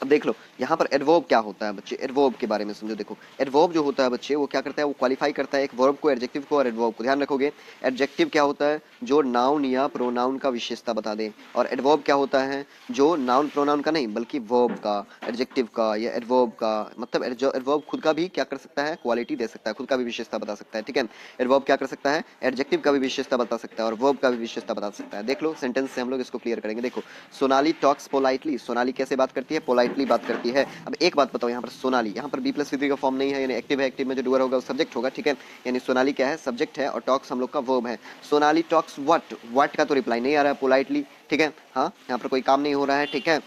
अब देख लो यहाँ पर एडवर्ब क्या होता है बच्चे, एडवर्ब के बारे में समझो। देखो एडवर्ब जो होता है बच्चे वो क्या करता है, वो क्वालिफाई करता है एक वर्ब को, एडजेक्टिव को और एडवर्ब को। ध्यान रखोगे एडजेक्टिव क्या होता है, जो नाउन या प्रोनाउन का विशेषता बता दे, और एडवर्ब क्या होता है, जो नाउन प्रोनाउन का नहीं बल्कि वर्ब का, एडजेक्टिव का या एडवर्ब का, मतलब एडवर्ब खुद का भी क्या कर सकता है, क्वालिटी दे सकता है, खुद का भी विशेषता बता सकता है, ठीक है। एडवर्ब क्या कर सकता है, एडजेक्टिव का भी विशेषता बता सकता है और वर्ब का भी विशेषता बता सकता है। देख लो सेंटेंस से हम लोग इसको क्लियर करेंगे। देखो सोनाली टॉक्स पोलाइटली, सोनाली कैसे बात करती है, पोलाइटली बात करती है। अब एक बात बताओ, यहाँ पर सोनाली, यहाँ पर बी प्लस वी का फॉर्म नहीं है, यानी एक्टिव है, एक्टिव में जो डूअर होगा वो सब्जेक्ट होगा, ठीक है। यानी सोनाली क्या है, सब्जेक्ट है, और टॉक्स हम लोग का वर्ब है। सोनाली टॉक्स व्हाट, व्हाट का तो रिप्लाई नहीं आ रहा है, पोलाइटली, ठीक है। हाँ यहाँ पर कोई काम नहीं हो रहा है, ठीक है,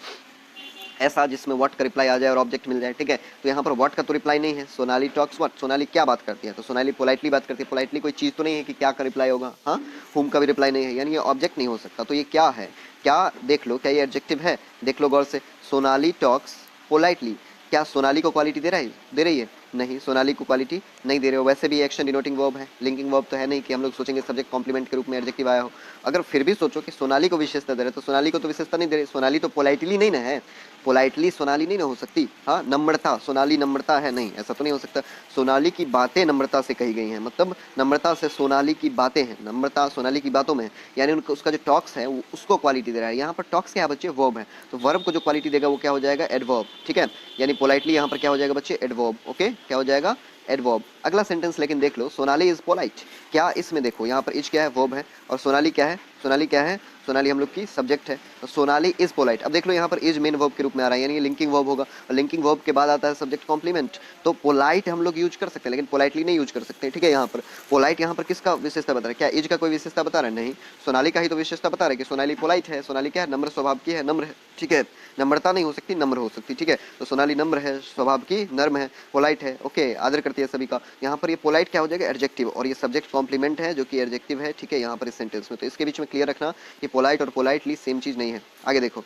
ऐसा जिसमें व्हाट का रिप्लाई आ जाए और ऑब्जेक्ट मिल जाए, ठीक है। तो यहाँ पर व्हाट का तो रिप्लाई नहीं है, सोनाली टॉक्स व्हाट, सोनाली क्या बात करती है, तो सोनाली पोलाइटली बात करती है। पोलाइटली कोई चीज तो नहीं है कि क्या का रिप्लाई होगा, हाँ हुम का भी रिप्लाई नहीं है, यानी ये ऑब्जेक्ट नहीं हो सकता। तो ये क्या है, क्या देख लो, क्या ये एडजेक्टिव है, देख लो गौर से, सोनाली टॉक्स पोलाइटली, क्या सोनाली को क्वालिटी दे रहा है, दे रही है, नहीं सोनाली को क्वालिटी नहीं दे रहे हो। वैसे भी एक्शन डिनोटिंग वर्ब है, लिंकिंग वर्ब तो है नहीं कि हम लोग सोचेंगे सब्जेक्ट कॉम्प्लीमेंट के रूप में एडजेक्टिव आया हो। अगर फिर भी सोचो कि सोनाली को विशेषता दे रहे तो सोनाली को तो विशेषता नहीं दे रहे, सोनाली तो पोलाइटली नहीं ना है, पोलाइटली सोनाली नहीं ना हो सकती, हाँ नम्रता, सोनाली नम्रता है, नहीं ऐसा तो नहीं हो सकता। सोनाली की बातें नम्रता से कही गई हैं, मतलब नम्रता से सोनाली की बातें हैं, नम्रता सोनाली की बातों में है, यानी उनका उसका जो टॉक्स है वो उसको क्वालिटी दे रहा है। यहाँ पर टॉक्स क्या है बच्चे, वर्ब है, तो वर्ब को जो क्वालिटी देगा वो क्या हो जाएगा, एडवर्ब, ठीक है। यानी पोलाइटली यहाँ पर क्या हो जाएगा बच्चे, एडवर्ब, ओके क्या हो जाएगा, एडवर्ब। अगला सेंटेंस लेकिन देख लो, सोनाली इज पोलाइट, क्या इसमें देखो यहाँ पर इज क्या है, वर्ब है, और सोनाली क्या है, सोनाली क्या है, सोनाली हम लोग की सब्जेक्ट है, तो सोनाली इज पोलाइट। अब देख लो यहाँ पर इज मेन वर्ब के रूप में आ रहा है, यानी लिंकिंग वर्ब होगा, और लिंकिंग वर्ब के बाद आता है सब्जेक्ट कॉम्प्लीमेंट, तो पोलाइट हम लोग यूज कर सकते हैं लेकिन पोलाइटली नहीं यूज कर सकते, ठीक है। यहाँ पर पोलाइट यहाँ पर किसका विशेषता बता रहा है, क्या इज का कोई विशेषता बता रहा है, नहीं सोनाली का ही तो विशेषता बता रहा है कि सोनाली पोलाइट है, सोनाली क्या है, नम्र स्वभाव की है, नम्र है, ठीक है, नम्रता नहीं हो सकती, नम्र हो सकती, ठीक है। तो सोनाली नम्र है, स्वभाव की नर्म है, पोलाइट है, ओके आदर करती है सभी का। यहाँ पर ये पोलाइट क्या हो जाएगा, एडजेक्टिव, और ये सब्जेक्ट कॉम्प्लीमेंट है जो कि एडजेक्टिव है, ठीक है, यहाँ पर इस सेंटेंस में। तो इसके बीच में क्लियर रखना कि पोलाइट और पोलाइटली सेम चीज नहीं है। आगे देखो,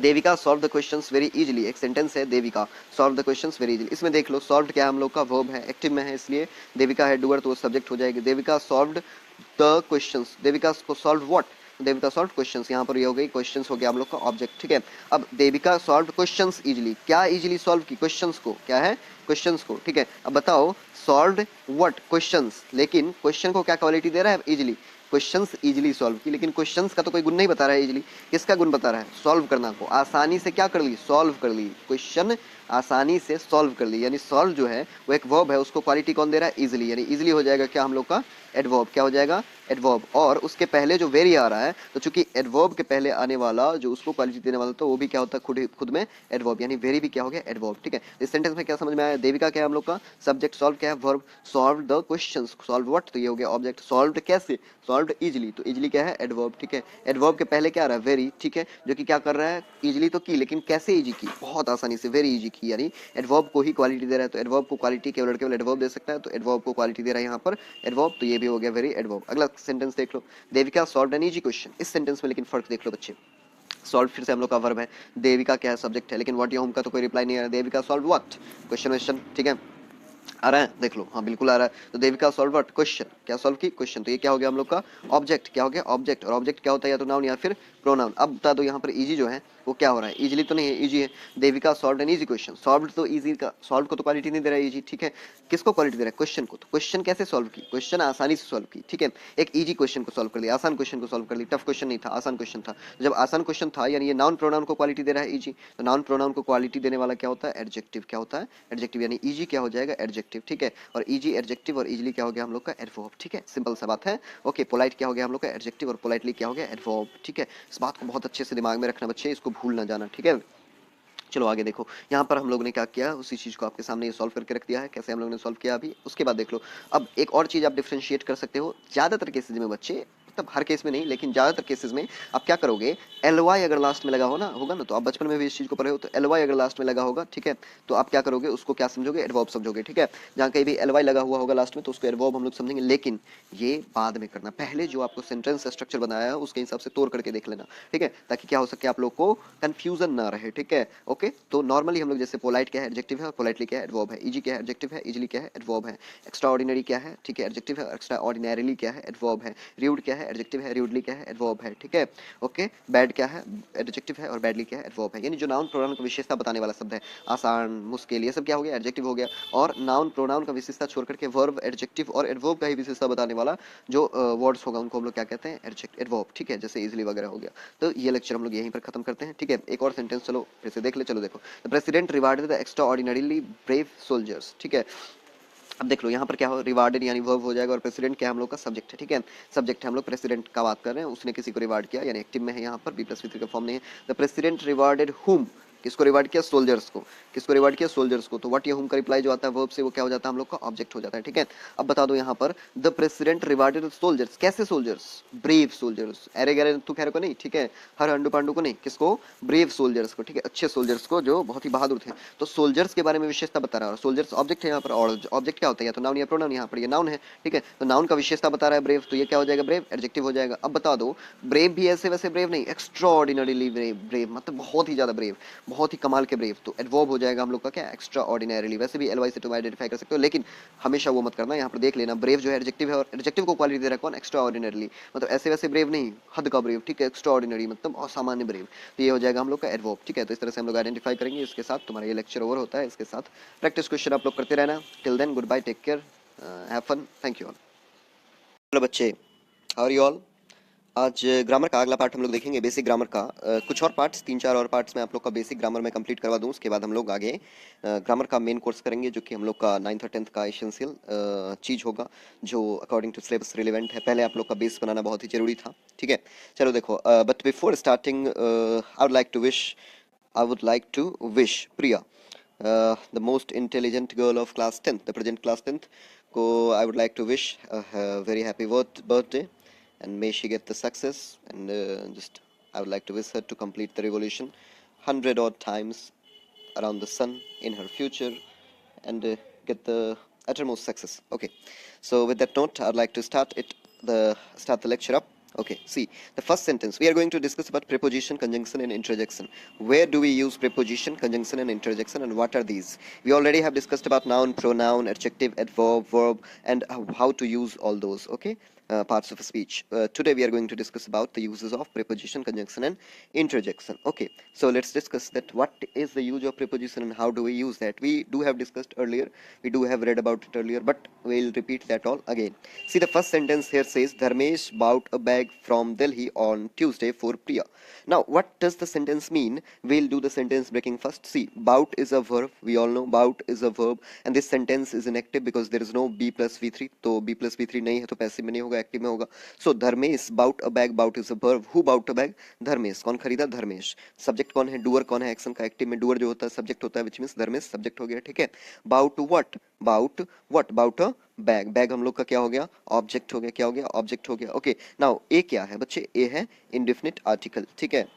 Devika solve the questions very easily, एक सेंटेंस है, Devika solve the questions very easily. इसमें देख लो सॉल्व क्या है, हम लोग का वर्ब है, एक्टिव में है, इसलिए देविका है डूअर तो वो सब्जेक्ट हो जाएगी। Devika solved the questions, Devika को solve what, Devika solve questions, यहाँ पर ये हो गई क्वेश्चंस हो गया हम लोग का ऑब्जेक्ट, ठीक है। अब देविका सॉल्व क्वेश्चंस इजीली, क्या इजीली सॉल्व की, क्वेश्चंस को, क्या है क्वेश्चंस को, ठीक है। अब बताओ सॉल्व व्हाट, क्वेश्चंस, लेकिन क्वेश्चन को क्या क्वालिटी दे रहा है, इजीली, क्वेश्चंस इजीली सॉल्व की, लेकिन क्वेश्चंस का तो कोई गुण नहीं बता रहा है इजीली, किसका गुण बता रहा है, सॉल्व करना को, आसानी से क्या कर ली, सॉल्व कर ली, क्वेश्चन आसानी से सॉल्व कर ली, यानी सॉल्व जो है वो एक वर्ब है, उसको क्वालिटी कौन दे रहा है, इजीली, यानी इजीली हो जाएगा क्या हम लोग का, एडवर्ब, क्या हो जाएगा, एडवर्ब। और उसके पहले जो वेरी आ रहा है, तो चूंकि एडवर्ब के पहले आने वाला जो उसको क्वालिटी देने वाला, तो वो भी क्या होता है खुद में एडवर्ब, यानी वेरी भी क्या हो गया, एडवर्ब, ठीक है। इस सेंटेंस में क्या समझ में आया, देविका क्या है हम लोग का सब्जेक्ट, सॉल्व क्या है verb, solve the questions, solve what तो ये हो गया ऑब्जेक्ट, सॉल्व कैसे, सॉल्व इजीली, तो इजीली क्या है, एडवर्ब, ठीक है। एडवर्ब के पहले क्या आ रहा है, वेरी, ठीक है, जो कि क्या कर रहा है, इजीली तो की, लेकिन कैसे इजी की, बहुत आसानी से, वेरी इजी की, यानी एडवर्ब को ही क्वालिटी दे रहा है, तो एडवर्ब को क्वालिटी केवल एडवर्ब दे सकता है, तो एडवर्ब को क्वालिटी दे रहा है यहाँ पर एडवर्ब, तो ये भी हो गया वेरी एडवर्ब। अगला सेंटेंस देख लो, Devika solved an easy question, इस सेंटेंस में लेकिन फर्क देख लो बच्चे, सॉल्व फिर से हम लोग का वर्ब है, देविका क्या है सब्जेक्ट है, लेकिन व्हाट या होम का तो कोई रिप्लाई नहीं आ रहा, देविका सॉल्व व्हाट, क्वेश्चन, ठीक है, आ रहा है देख लो, हाँ बिल्कुल आ रहा है। तो देविका सॉल्व व्हाट, क्वेश्चन, क्या सॉल्व की, क्वेश्चन, तो ये क्या हो गया हम लोग का ऑब्जेक्ट, क्या हो गया ऑब्जेक्ट, और ऑब्जेक्ट क्या होता है, या तो नाउन या फिर प्रोनाउन। अब बता दो यहाँ पर इजी जो है वो क्या हो रहा है, इजीली तो नहीं है, इजी है, Devika solved an easy question, solved तो इजी का, सॉल्व को तो क्वालिटी नहीं दे रहा है इजी, ठीक है, किसको क्वालिटी दे रहा है, क्वेश्चन को, तो क्वेश्चन कैसे सॉल्व की, क्वेश्चन आसानी से सॉल्व की, ठीक है, एक इजी क्वेश्चन को सॉल्व कर लिया, आसान क्वेश्चन को सॉल्व कर लिया, टफ क्वेश्चन नहीं था, आसान क्वेश्चन था। जब आसान क्वेश्चन था यानी ये नाउन प्रोनाउन को क्वालिटी दे रहा है इजी, तो नाउन प्रोनाउन को क्वालिटी देने वाला क्या होता है, एडजेक्टिव, क्या होता है एडजेक्टिव, यानी इजी क्या हो जाएगा, एडजेक्टिव, ठीक है, और इजी एडजेक्टिव और इजीली क्या हो गया हम लोग का एडवर्ब, ठीक है, सिंपल सा बात है। ओके, पोलाइट क्या हो गया हम लोग का एडजेक्टिव और पोलाइटली क्या हो गया एडवर्ब, ठीक है। इस बात को बहुत अच्छे से दिमाग में रखना बच्चे, इसको भूल ना जाना, ठीक है। चलो आगे देखो, यहाँ पर हम लोग ने क्या किया, उसी चीज को आपके सामने सॉल्व करके रख दिया है। कैसे हम लोग ने सॉल्व किया अभी, उसके बाद देख लो। अब एक और चीज आप डिफरेंशिएट कर सकते हो, ज्यादातर केसेस में बच्चे, मतलब हर केस में नहीं लेकिन ज्यादातर केसेस में आप क्या करोगे, एल वाई अगर लास्ट में लगा हो ना, होगा ना, तो आप बचपन में भी इस चीज को पढ़े हो, तो एल वाई अगर लास्ट में लगा होगा, ठीक है, तो आप क्या करोगे, उसको क्या समझोगे, एडवर्ब समझोगे, ठीक है। जहाँ कहीं भी एल वाई लगा हुआ होगा लास्ट में तो उसको एडवर्ब हम लोग समझेंगे, लेकिन ये बाद में करना, पहले जो आपको सेंटेंस स्ट्रक्चर बनाया है उसके हिसाब से तोड़ करके देख लेना, ठीक है, ताकि क्या हो सके आप लोग को कंफ्यूजन ना रहे, ठीक है। ओके, तो नॉर्मली हम लोग जैसे पोलाइट क्या है, एडजेक्टिव है, और पोलाइटली क्या है, एडवर्ब है। इजी क्या है, एडजेक्टिव है, इजीली क्या है, एडवर्ब है। एक्स्ट्रा ऑर्डिनरी क्या है, ठीक है, एडजेक्टिव है, एक्स्ट्रा ऑर्डिनरीली क्या है, एडवर्ब है। रूड क्या है, एडजेक्टिव है, रूडली क्या है, एडवर्ब है, ठीक है। ओके, बैड क्या है, एडजेक्टिव है, और बैडली क्या है, एडवर्ब है। यानी जो नाउन प्रोनाउन का विशेषता बताने वाला शब्द है, आसान, मुश्किल, ये सब क्या हो गया, एडजेक्टिव हो गया। और नाउन प्रोनाउन का विशेषता छोड़ करके वर्ब, एडजेक्टिव और एडवर्ब का ही विशेषता बताने वाला जो वर्ड्स होगा उनको हम लोग क्या कहते हैं, एडवर्ब, ठीक है, जैसे इजीली वगैरह हो गया। तो ये लेक्चर हम लोग यहीं पर खत्म करते हैं, ठीक है। एक और सेंटेंस चलो फिर से देख ले, चलो देखो, the president rewarded the extra ordinarily brave soldiers, ठीक है। अब देख लो यहाँ पर क्या हो, रिवार्डेड यानी वर्ब हो जाएगा, और प्रेसिडेंट क्या हम लोग का सब्जेक्ट है, ठीक है। सब्जेक्ट है हम लोग प्रेसिडेंट का बात कर रहे हैं, उसने किसी को रिवार्ड किया, यानी एक्टिव में है यहाँ पर, बी प्लस वी थ्री का फॉर्म नहीं है। द प्रेसिडेंट रिवार्डेड हुम, किसको रिवार्ड किया, सोल्जर्स को। किसको रिवार्ड किया, सोल्जर्स को। तो व्हाट ये हुम का रिप्लाई जो आता है वर्ब से, वो क्या हो जाता है हम लोग का, ऑब्जेक्ट हो जाता है, ठीक है। अब बता दो यहाँ पर, द प्रेसिडेंट रिवार्डेड सोल्जर्स, कैसे सोल्जर्स, ब्रेव सोल्जर्स, अरे गरे तू खैर को नहीं, ठीक है, हर हंडू पांडू को नहीं, किसको, ब्रेव सोल्जर्स को, ठीक है, अच्छे सोल्जर्स को जो बहुत ही बहादुर थे। तो सोल्जर्स के बारे में विशेषता बता रहा है, सोल्जर्स ऑब्जेक्ट है यहाँ पर, और ऑब्जेक्ट क्या होता है, या तो नाउन या प्रोनाउन, यहाँ पर ये नाउन है, ठीक है। तो नाउन का विशेषता बता रहा है ब्रेव, तो ये क्या हो जाएगा, ब्रेव, एडजेक्टिव हो जाएगा। अब बता दो, ब्रेव भी ऐसे वैसे ब्रेव नहीं, एक्स्ट्रा ऑर्डिनरीली ब्रेव, मतलब बहुत ही ज्यादा ब्रेव, बहुत ही कमाल के ब्रेव, तो एडवर्ब हो जाएगा हम लोग का क्या, एक्स्ट्रा ऑर्डिनरीली। वैसे भी एलवाई से तुम आइडेंटिफाई कर सकते हो, लेकिन हमेशा वो मत करना, यहाँ पर देख लेना, ब्रेव जो है एडजेक्टिव है, और एडजेक्टिव को क्वालिटी दे रहा है कौन, एक्स्ट्रा ऑर्डिनरीली, मतलब ऐसे वैसे ब्रेव नहीं, हद का ब्रेव, ठीक है, एक्स्ट्रा ऑर्डिनरी मतलब असामान्य ब्रेव, तो ये हो जाएगा हम लोग का एडवर्ब, ठीक है। तो इस तरह से हम लोग आइडेंटिफाई करेंगे। इसके साथ तुम्हारा ये लेक्चर ओवर होता है, इसके साथ प्रैक्टिस क्वेश्चन आप लोग करते रहना। Till then goodbye, take care, have fun, thank you all. Hello बच्चे, हाउ आर यू ऑल। आज ग्रामर का अगला पार्ट हम लोग देखेंगे, बेसिक ग्रामर का। कुछ और पार्ट्स, 3-4 और पार्ट्स में आप लोग का बेसिक ग्रामर में कंप्लीट करवा दूं, उसके बाद हम लोग आगे ग्रामर का मेन कोर्स करेंगे, जो कि हम लोग का 9th और 10th का एसेंशियल चीज़ होगा, जो अकॉर्डिंग टू सिलेबस रिलेवेंट है। पहले आप लोग का बेस बनाना बहुत ही जरूरी था, ठीक है। चलो देखो, but before starting I would like to wish Priya, the most intelligent girl of class 10th, the present class 10th, को I would like to wish a very happy birthday, and may she get the success, and just I would like to wish her to complete the revolution 100 odd times around the sun in her future, and get the uttermost success. Okay, so with that note, I'd like to start the lecture up. Okay, see, the first sentence we are going to discuss about preposition, conjunction and interjection. Where do we use preposition, conjunction and interjection, and what are these? We already have discussed about noun, pronoun, adjective, adverb, verb, and how to use all those, okay, parts of a speech. Today we are going to discuss about the uses of preposition, conjunction and interjection. Okay, so let's discuss that what is the use of preposition and how do we use that. We do have discussed earlier, we do have read about it earlier, but we'll repeat that all again. See, the first sentence here says Dharmesh bought a bag from Delhi on Tuesday for Priya. Now what does the sentence mean? We'll do the sentence breaking first. See, bought is a verb, we all know bought is a verb, and this sentence is inactive because there is no b plus v3, तो b plus v3 नहीं है तो passive में नहीं होगा, active में होगा. So Dharmesh bought a bag, bought is a verb. Who bought a bag? Dharmesh. कौन खरीदा? धर्मेश. सब्जेक्ट कौन है? डूअर कौन है? एक्शन का. एक्टिव में डूअर जो होता है सब्जेक्ट होता है, विच मींस धर्मेश सब्जेक्ट हो गया. ठीक है. Bought what? Bought what? Bought a bag. Bag हम लोग का क्या हो गया? ऑब्जेक्ट हो गया. क्या हो गया? ऑब्जेक्ट हो गया. ओके. नाउ ए क्या है बच्चे? ए है इंडेफिनिट आर्टिकल. ठीक है,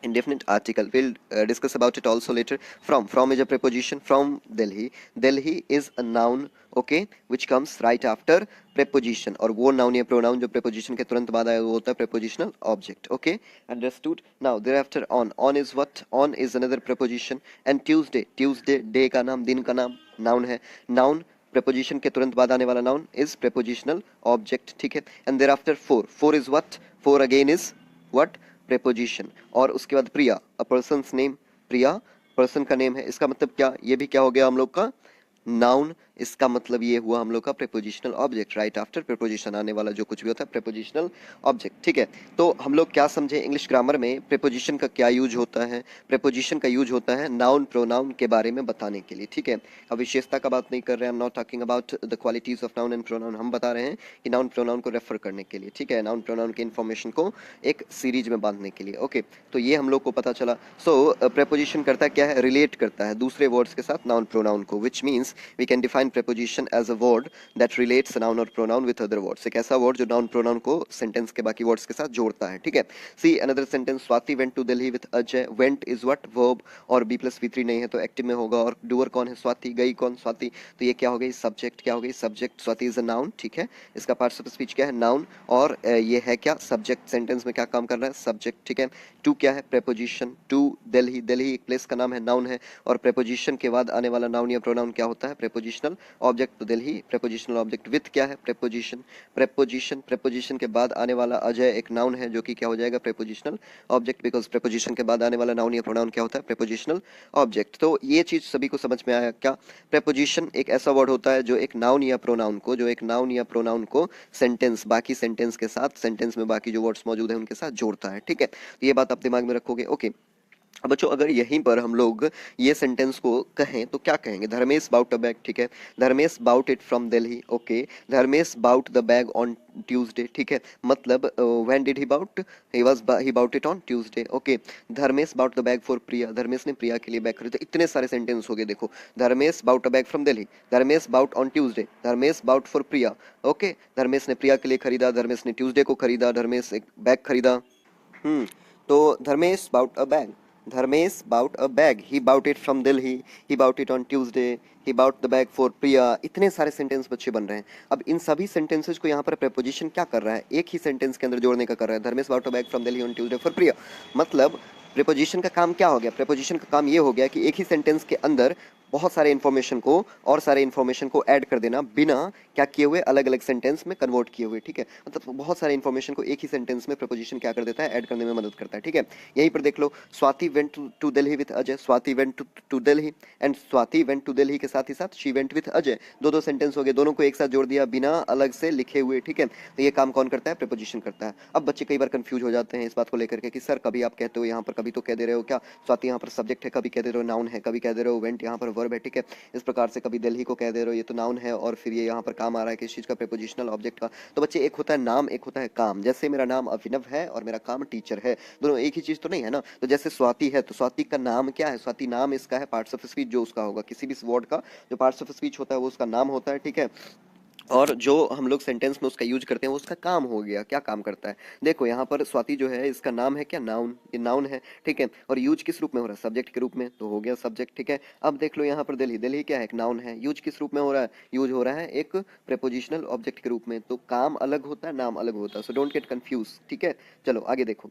indefinite article. We'll discuss about it also later. From is a preposition. From Delhi. Delhi is a noun, okay, which comes right after preposition. और वो noun या pronoun जो preposition के तुरंत बाद आया वो होता है prepositional object. Okay, understood. Now thereafter on is what? On is another preposition. And Tuesday day का नाम, दिन का नाम, noun है. Noun preposition के तुरंत बाद आने वाला noun is prepositional object. ठीक है. And thereafter four is what? Four again is what? Preposition. और उसके बाद प्रिया, अ पर्सन्स नेम. प्रिया पर्सन का नेम है. इसका मतलब क्या? ये भी क्या हो गया हम लोग का? नाउन इसका मतलब ये हुआ हम लोग का prepositional object, right after preposition आने वाला जो कुछ भी होता है प्रेपोजिशनल ऑब्जेक्ट, ठीक है। तो हम लोग क्या समझे इंग्लिश ग्रामर में प्रेपोजिशन का क्या यूज होता है? प्रेपोजिशन का यूज होता है नाउन प्रोनाउन के बारे में बताने के लिए, ठीक है। अब विशेषता का बात नहीं कर रहे हैं, I am not talking about the qualities of noun and pronoun, हम बता रहे हैं कि नाउन प्रोनाउन को रेफर करने के लिए, ठीक है, नाउन प्रोनाउन के इन्फॉर्मेशन को एक सीरीज में बांधने के लिए, ओके। तो ये हम लोग को पता चला। सो प्रेपोजिशन करता क्या है? रिलेट करता है दूसरे वर्ड्स के साथ नाउन प्रोनाउन को, which means we can define preposition as a word that relates noun और प्रोनाउन विद अदर वर्ड्स। एक ऐसा वर्ड जो नाउन प्रोनाउन को सेंटेंस के बाकी वर्ड्स के साथ जोड़ता है, ठीक है। See another sentence, Swati went to Delhi with Ajay. Went is what? Verb, और बी प्लस वी थ्री नहीं है तो एक्टिव में होगा, और डूअर कौन है? स्वाति। गई कौन? स्वाति। तो ये क्या हो गई? सब्जेक्ट। क्या हो गई? Subject. Swati is a noun, ठीक है। इसका पार्ट्स ऑफ स्पीच क्या है? नाउन, और ये है क्या? सब्जेक्ट। सेंटेंस में क्या काम कर रहा है? सब्जेक्ट, ठीक है। टू क्या है? प्रेपोजिशन। टू दिल्ली, दिल्ली एक प्लेस का नाम है, नाउन है, और प्रेपोजिशन के बाद आने वाला नाउन या प्रोनाउन क्या होता है? Prepositional object. तो दिल्ली प्रेपोजिशनल ऑब्जेक्ट। विथ क्या है? प्रेपोजिशन। प्रेपोजिशन, प्रेपोजिशन के बाद आने वाला अजय एक नाउन है जो कि क्या हो जाएगा? प्रेपोजिशनल ऑब्जेक्ट, बिकॉज प्रेपोजिशन के बाद आने वाला नाउन या प्रोनाउन क्या होता है? Prepositional object. तो ये चीज सभी को समझ में आया क्या? प्रेपोजिशन एक ऐसा वर्ड होता है जो एक नाउन या प्रोनाउन को, सेंटेंस, बाकी सेंटेंस के साथ, सेंटेंस में बाकी जो वर्ड्स मौजूद है उनके साथ जोड़ता है, ठीक है। तो ये बात आप दिमाग में रखोगे, ओके। अब बच्चों अगर यहीं पर हम लोग ये सेंटेंस को कहें तो क्या कहेंगे? धर्मेश बाउट अ बैग, ठीक है। Dharmesh bought it from Delhi, okay. Dharmesh bought the bag on Tuesday, ठीक है। मतलब when did he bought? He bought it on Tuesday, okay. Dharmesh bought the bag for Priya, Dharmesh ने प्रिया के लिए बैग खरीदा। इतने सारे सेंटेंस हो गए, देखो। Dharmesh bought a bag from Delhi, Dharmesh bought on Tuesday, Dharmesh bought for Priya, okay. Dharmesh ने प्रिया के लिए खरीदा, धर्मेश ने ट्यूसडे को खरीदा, धर्मेश एक बैग खरीदा। तो Dharmesh bought a bag, Dharmesh bought a bag, he bought it from Delhi, he bought it on Tuesday, he bought the bag for Priya. इतने सारे सेंटेंस बच्चे बन रहे हैं। अब इन सभी सेंटेंसेस को यहाँ पर प्रेपोजिशन क्या कर रहा है? एक ही सेंटेंस के अंदर जोड़ने का कर रहा है। Dharmesh bought a bag from Delhi on Tuesday for Priya. मतलब प्रेपोजिशन का काम क्या हो गया? प्रेपोजिशन का काम ये हो गया कि एक ही सेंटेंस के अंदर बहुत सारे इन्फॉर्मेशन को और सारे इन्फॉर्मेशन को ऐड कर देना, बिना क्या किए हुए अलग अलग सेंटेंस में कन्वर्ट किए हुए, ठीक है। मतलब बहुत सारे इन्फॉर्मेशन को एक ही सेंटेंस में प्रेपोजिशन क्या कर देता है? ऐड करने में मदद करता है, ठीक है। यहीं पर देख लो, Swati went to Delhi with Ajay, Swati went to Delhi, and Swati went to Delhi के साथ ही साथ शी वेंट विद अजय। दो दो सेंटेंस हो गए, दोनों को एक साथ जोड़ दिया बिना अलग से लिखे हुए, ठीक है। तो ये काम कौन करता है? प्रेपोजिशन करता है। अब बच्चे कई बार कंफ्यूज हो जाते हैं इस बात को लेकर के कि सर कभी आप कहते हो यहाँ पर, कभी तो कह दे रहे हो क्या स्वाति यहाँ पर सब्जेक्ट है, कभी कह दे रहे हो नाउन है, कभी कह दे रहे हो वेंट यहाँ पर वर्ब है, ठीक है। इस प्रकार से कभी दिल्ली को कह दे रहे हो ये तो नाउन है, और फिर ये यहाँ पर काम आ रहा है किस चीज का? प्रेपोजिशनल ऑब्जेक्ट का। तो बच्चे एक होता है नाम, एक होता है काम। जैसे मेरा नाम अभिनव है और मेरा काम टीचर है, दोनों एक ही चीज तो नहीं है ना। तो जैसे स्वाति है तो स्वाति का नाम क्या है? स्वाति नाम इसका है, पार्ट्स ऑफ स्पीच जो उसका होगा, किसी भी वर्ड का जो पार्ट्स ऑफ स्पीच होता है वो उसका नाम होता है, ठीक है। और जो हम लोग सेंटेंस में उसका यूज करते हैं वो उसका काम हो गया। क्या काम करता है? देखो यहाँ पर स्वाति जो है इसका नाम है क्या? नाउन, ये नाउन है, ठीक है। और यूज किस रूप में हो रहा है? सब्जेक्ट के रूप में, तो हो गया सब्जेक्ट, ठीक है। अब देख लो यहाँ पर दिल्ली, दिल्ली क्या है? एक नाउन है। यूज किस रूप में हो रहा है? यूज हो रहा है एक प्रेपोजिशनल ऑब्जेक्ट के रूप में। तो काम अलग होता है, नाम अलग होता है। सो डोंट गेट कंफ्यूज, ठीक है। चलो आगे देखो।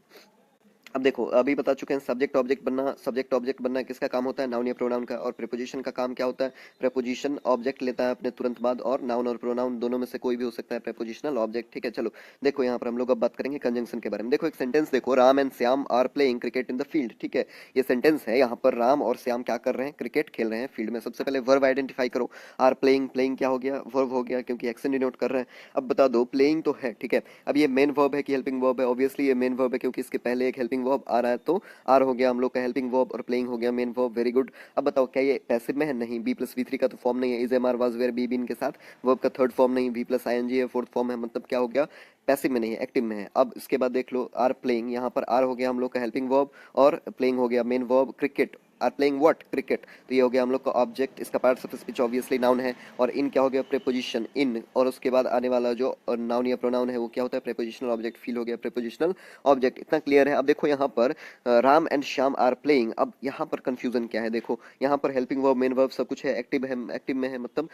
अब देखो अभी बता चुके हैं सब्जेक्ट ऑब्जेक्ट बनना। सब्जेक्ट ऑब्जेक्ट बनना किसका काम होता है? नाउन या प्रोनाउन का। और प्रीपोजिशन का काम क्या होता है? प्रीपोजिशन ऑब्जेक्ट लेता है अपने तुरंत बाद, और नाउन और प्रोनाउन दोनों में से कोई भी हो सकता है प्रीपोजिशनल ऑब्जेक्ट, ठीक है। चलो देखो यहाँ पर हम लोग अब बात करेंगे कंजंक्शन के बारे में। देखो एक सेंटेंस देखो, Ram and Shyam are playing cricket in the field, ठीक है। ये सेंटेंस है, यहाँ पर राम और श्याम क्या कर रहे हैं? क्रिकेट खेल रहे हैं फील्ड में। सबसे पहले वर्ब आइडेंटिफाई करो। आर प्लेइंग, प्लेइंग क्या हो गया? वर्ब हो गया क्योंकि एक्शन डिनोट कर रहे हैं। अब बता दो प्लेइंग तो है, ठीक है। अब ये मेन वर्ब है कि हेल्पिंग वर्ब है? ऑब्वियसली ये मेन वर्ब है क्योंकि इसके पहले एक हेल्पिंग वर्ब आ रहा है, तो आर हो गया हम लोग का हेल्पिंग वर्ब, और प्लेइंग हो गया मेन वर्ब। Very good. अब बताओ क्या ये पैसिव में है? नहीं। बी प्लस वी थ्री का तो फॉर्म नहीं है। Is am are was were be been के साथ वर्ब का थर्ड फॉर्म नहीं, V plus I N G है फोर्थ फॉर्म है। मतलब क्या हो गया? पैसिव में नहीं है, एक्टिव में है। अब इसके बाद देख लो आर प्लेइंग, यहाँ पर आर हो गया हम लोग का हेल्पिंग वर्ब, और प्लेइंग हो गया main verb. Cricket, are playing what? Cricket. तो ये हो गया हम लोग का ऑब्जेक्ट। इसका parts of speech obviously noun है। और इन क्या हो गया? Preposition, in. और उसके बाद आने वाला जो नाउन या प्रोनाउन है वो क्या होता है? Prepositional object. फील हो गया प्रेपोजिशनल ऑब्जेक्ट। इतना क्लियर है? अब देखो यहाँ पर Ram and Shyam are playing. अब यहाँ पर कंफ्यूजन क्या है? देखो यहाँ पर हेल्पिंग वर्ब, मेन वर्ब सब कुछ है, एक्टिव है, एक्टिव में है। मतलब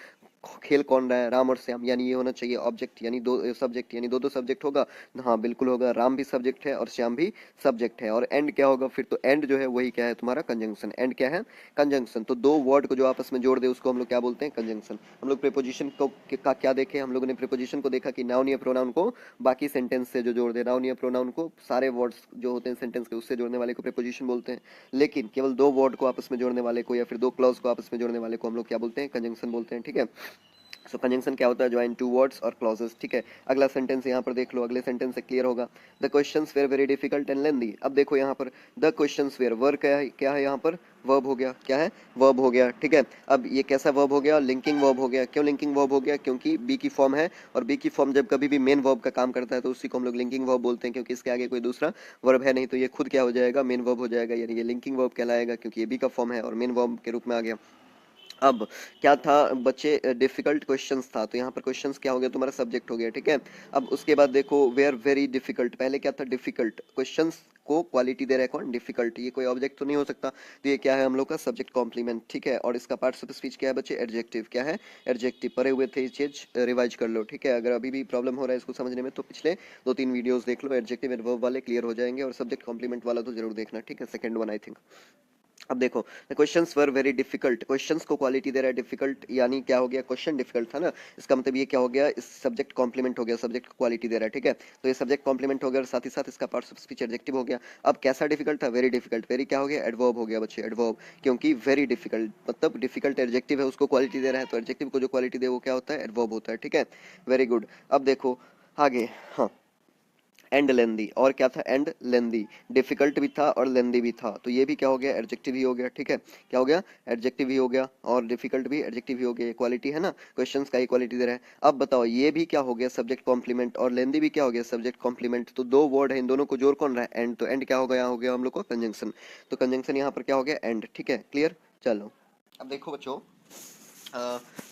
खेल कौन रहा है? राम और श्याम, यानी ये होना चाहिए ऑब्जेक्ट, यानी दो सब्जेक्ट, यानी दो दो सब्जेक्ट होगा। हाँ बिल्कुल होगा, राम भी सब्जेक्ट है और श्याम भी सब्जेक्ट है। और एंड क्या होगा फिर? तो एंड जो है वही क्या है? तुम्हारा कंजंक्शन एंड क्या है, कंजंक्शन। तो दो वर्ड को जो आपस में जोड़ दे उसको हम लोग क्या बोलते हैं, कंजंक्शन। हम लोग प्रीपोजिशन को का क्या देखे, हम लोगों ने प्रीपोजिशन को देखा कि नाउन या प्रोनाउन को बाकी सेंटेंस से जो जोड़ दे, नाउन या प्रोनाउन को सारे वर्ड्स जो होते हैं सेंटेंस के उससे जोड़ने वाले को प्रीपोजिशन बोलते हैं, लेकिन केवल दो वर्ड को आपस में जोड़ने वाले को या फिर दो क्लॉज को आपस में जोड़ने वाले को हम लोग क्या बोलते हैं, कंजंक्शन बोलते हैं, ठीक है। सो कंजंक्शन क्या होता है, ज्वाइन टू वर्ड्स और क्लॉजेस, ठीक है। अगला सेंटेंस यहाँ पर देख लो, अगले सेंटेंस से क्लियर होगा। The questions were very difficult and लेंदी। अब देखो यहाँ पर द क्वेश्चंस वेर, वर्ब क्या है यहाँ पर, वर्ब हो गया, क्या है, वर्ब हो गया, ठीक है। अब ये कैसा वर्ब हो गया, लिंकिंग वर्ब हो गया। क्यों लिंकिंग वर्ब हो गया, क्योंकि बी की फॉर्म है, और बी की फॉर्म जब कभी भी मेन वर्ब का काम करता है तो उसी को हम लोग लिंकिंग वर्ब बोलते हैं, क्योंकि इसके आगे कोई दूसरा वर्ब है नहीं, तो ये खुद क्या हो जाएगा, मेन वर्ब हो जाएगा, यानी ये लिंकिंग वर्ब कहलाएगा, क्योंकि ये बी का फॉर्म है और मेन वर्ब के रूप में आ गया। अब क्या था बच्चे, डिफिकल्ट क्वेश्चंस था, तो यहाँ पर क्वेश्चंस क्या हो गया, तुम्हारा सब्जेक्ट हो गया, ठीक है। अब उसके बाद देखो वेयर वेरी डिफिकल्ट, पहले क्या था, डिफिकल्ट। क्वेश्चंस को क्वालिटी दे रहा है कौन, डिफिकल्ट। ये कोई ऑब्जेक्ट तो नहीं हो सकता, तो ये क्या है हम लोग का सब्जेक्ट कॉम्प्लीमेंट, ठीक है। और इसका पार्ट्स ऑफ स्पीच क्या है बच्चे, एडजेक्टिव, क्या है, एडजेक्टिव। पढ़े हुए थे ये चीज, रिवाइज कर लो, ठीक है। अगर अभी भी प्रॉब्लम हो रहा है इसको समझने में तो पिछले 2-3 वीडियोस देख लो, एडजेक्टिव एंड वर्ब वाले क्लियर हो जाएंगे, और सब्जेक्ट कॉम्प्लीमेंट वाला तो जरूर देखना, ठीक है, सेकंड वन आई थिंक। अब देखो questions were very difficult, questions को क्वालिटी दे रहा है डिफिकल्ट, यानी क्या हो गया, क्वेश्चन डिफिकल्ट था ना, इसका मतलब ये क्या हो गया, इस सब्जेक्ट कॉम्प्लीमेंट हो गया, सब्जेक्ट को क्वालिटी दे रहा है, ठीक है। तो ये सब्जेक्ट कॉम्प्लीमेंट हो गया और साथ ही साथ इसका पार्ट्स ऑफ स्पीच एडजेक्टिव हो गया। अब कैसा डिफिकल्ट था, वेरी डिफिकल्ट, वेरी क्या हो गया, एडवर्ब हो गया बच्चे, एडवर्ब, क्योंकि वेरी डिफिकल्ट मतलब डिफिकल्ट एडजेक्टिव है, उसको क्वालिटी दे रहा है, तो एडजेक्टिव को जो क्वालिटी दे वो क्या होता है, एडवर्ब होता है, ठीक है। Very good. अब देखो आगे, हाँ, एंड लेंदी, और क्या था, एंड लेंदी, डिफिकल्ट भी था और लेंदी भी था, तो ये भी क्या हो गया, एडजेक्टिव ही हो गया, ठीक है। क्या हो गया, एडजेक्टिव ही हो गया, और डिफिकल्ट भी एडजेक्टिव ही हो गया, क्वालिटी है ना, क्वेश्चंस का ही क्वालिटी दे रहा है। अब बताओ ये भी क्या हो गया, सब्जेक्ट कॉम्प्लीमेंट, और लेंदी भी क्या हो गया, सब्जेक्ट कॉम्प्लीमेंट। तो दो वर्ड है, इन दोनों को जोड़ कौन रहा है, एंड। तो एंड क्या हो गया, हो गया हम लोग को कंजंक्शन। तो कंजंक्शन यहाँ पर क्या हो गया, एंड, ठीक है, क्लियर। चलो अब देखो बच्चों,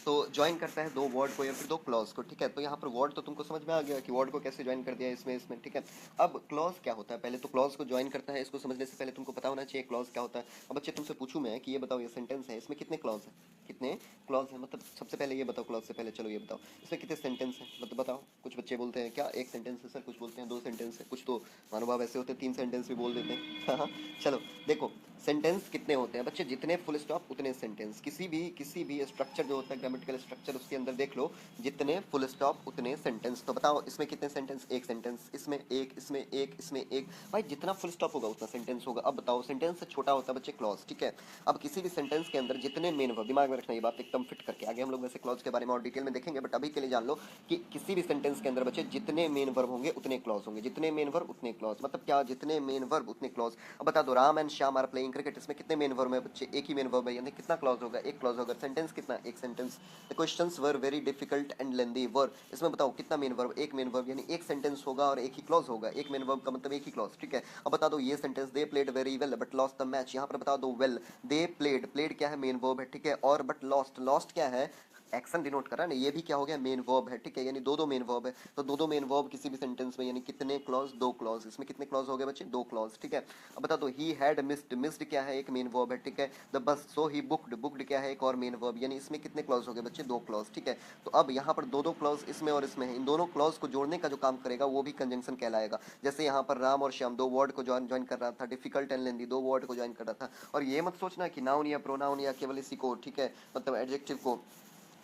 तो ज्वाइन करता है दो वर्ड को या फिर दो क्लॉज को, ठीक है। तो यहाँ पर वर्ड तो तुमको समझ में आ गया कि वर्ड को कैसे ज्वाइन कर दिया इसमें, ठीक है। अब क्लॉज क्या होता है, पहले तो क्लॉज को ज्वाइन करता है, इसको समझने से पहले तुमको पता होना चाहिए क्लॉज क्या होता है। अब बच्चे तुमसे पूछूं मैं कि ये बताओ, ये सेंटेंस है, इसमें कितने क्लॉज है, कितने क्लॉज है, मतलब सबसे पहले ये बताओ, क्लॉज से पहले चलो ये बताओ इसमें कितने सेंटेंस है, मतलब बताओ। कुछ बच्चे बोलते हैं क्या एक सेंटेंस है सर, कुछ बोलते हैं दो सेंटेंस है, कुछ तो महानुभाव ऐसे होते हैं 3 सेंटेंस भी बोल देते हैं। हाँ, चलो देखो सेंटेंस कितने होते हैं बच्चे, जितने फुल स्टॉप उतने सेंटेंस। किसी भी स्ट्रक्चर जो होता है, ग्रामेटिकल स्ट्रक्चर, उसके अंदर देख लो जितने फुल स्टॉप उतने सेंटेंस। तो बताओ इसमें कितने सेंटेंस, एक सेंटेंस, इसमें एक, इसमें एक, इसमें एक, भाई जितना फुल स्टॉप होगा उतना सेंटेंस होगा। अब बताओ सेंटेंस से छोटा होता है बच्चे क्लॉज, ठीक है। अब किसी भी सेंटेंस के अंदर जितने मेन वर्ब, दिमाग में रखना ये बात एकदम फिट करके, आगे हम लोग वैसे क्लॉज के बारे में और डिटेल में देखेंगे, बट अभी के लिए जान लो कि किसी भी सेंटेंस के अंदर बच्चे जितने मेन वर्ब होंगे उतने क्लॉज होंगे, जितने मेन वर्ब उतने क्लॉज, मतलब क्या, जितने मेन वर्ब उतने क्लॉज। अब बता दो Ram and Shyam are playing cricket, इसमें कितने मेन वर्ब है बच्चे, एक ही मेन वर्ब है, यानी कितना क्लॉज होगा, एक क्लॉज होगा। सेंटेंस कितना, एक sentence. The questions were very difficult and lengthy were, इसमें बताओ कितना मेन वर्ब, एक मेन वर्ब, यानी एक सेंटेंस होगा और एक ही क्लॉज होगा, एक मेन वर्ब का मतलब एक ही क्लॉज, ठीक है। अब बता दो ये sentence, they played very well but lost the match, यहाँ पर बता दो वेल, दे प्लेड, प्लेड क्या है, मेन वर्ब है, ठीक है, और बट लॉस्ट, लॉस्ट क्या है, एक्शन डिनोट कर रहा है ना, ये भी क्या हो गया, मेन वर्ब है, ठीक है, यानी दो मेन वर्ब है। तो दो मेन वर्ब किसी भी सेंटेंस में, यानी कितने क्लॉज, दो क्लॉज। इसमें कितने क्लॉज हो गए बच्चे, दो क्लॉज, ठीक है। अब बता दो ही हैड मिस्ड, मिस्ड क्या है, एक मेन वर्ब है, ठीक है। The bus, so he booked, booked क्या है, एक और मेन वर्ब, यानी इसमें कितने क्लॉज हो गए बच्चे, दो क्लॉज, ठीक है। तो अब यहाँ पर दो क्लॉज इसमें और इसमें है, इन दोनों क्लॉज को जोड़ने का जो काम करेगा वो भी कंजंक्शन कहलाएगा। जैसे यहाँ पर राम और श्याम दो वर्ड को ज्वाइन कर रहा था, डिफिकल्ट एंड लेंदी दो वर्ड को ज्वाइन कर रहा था। और ये मत सोचना कि नाउन या प्रोनाउन या केवल इसी को, ठीक है, मतलब एडजेक्टिव को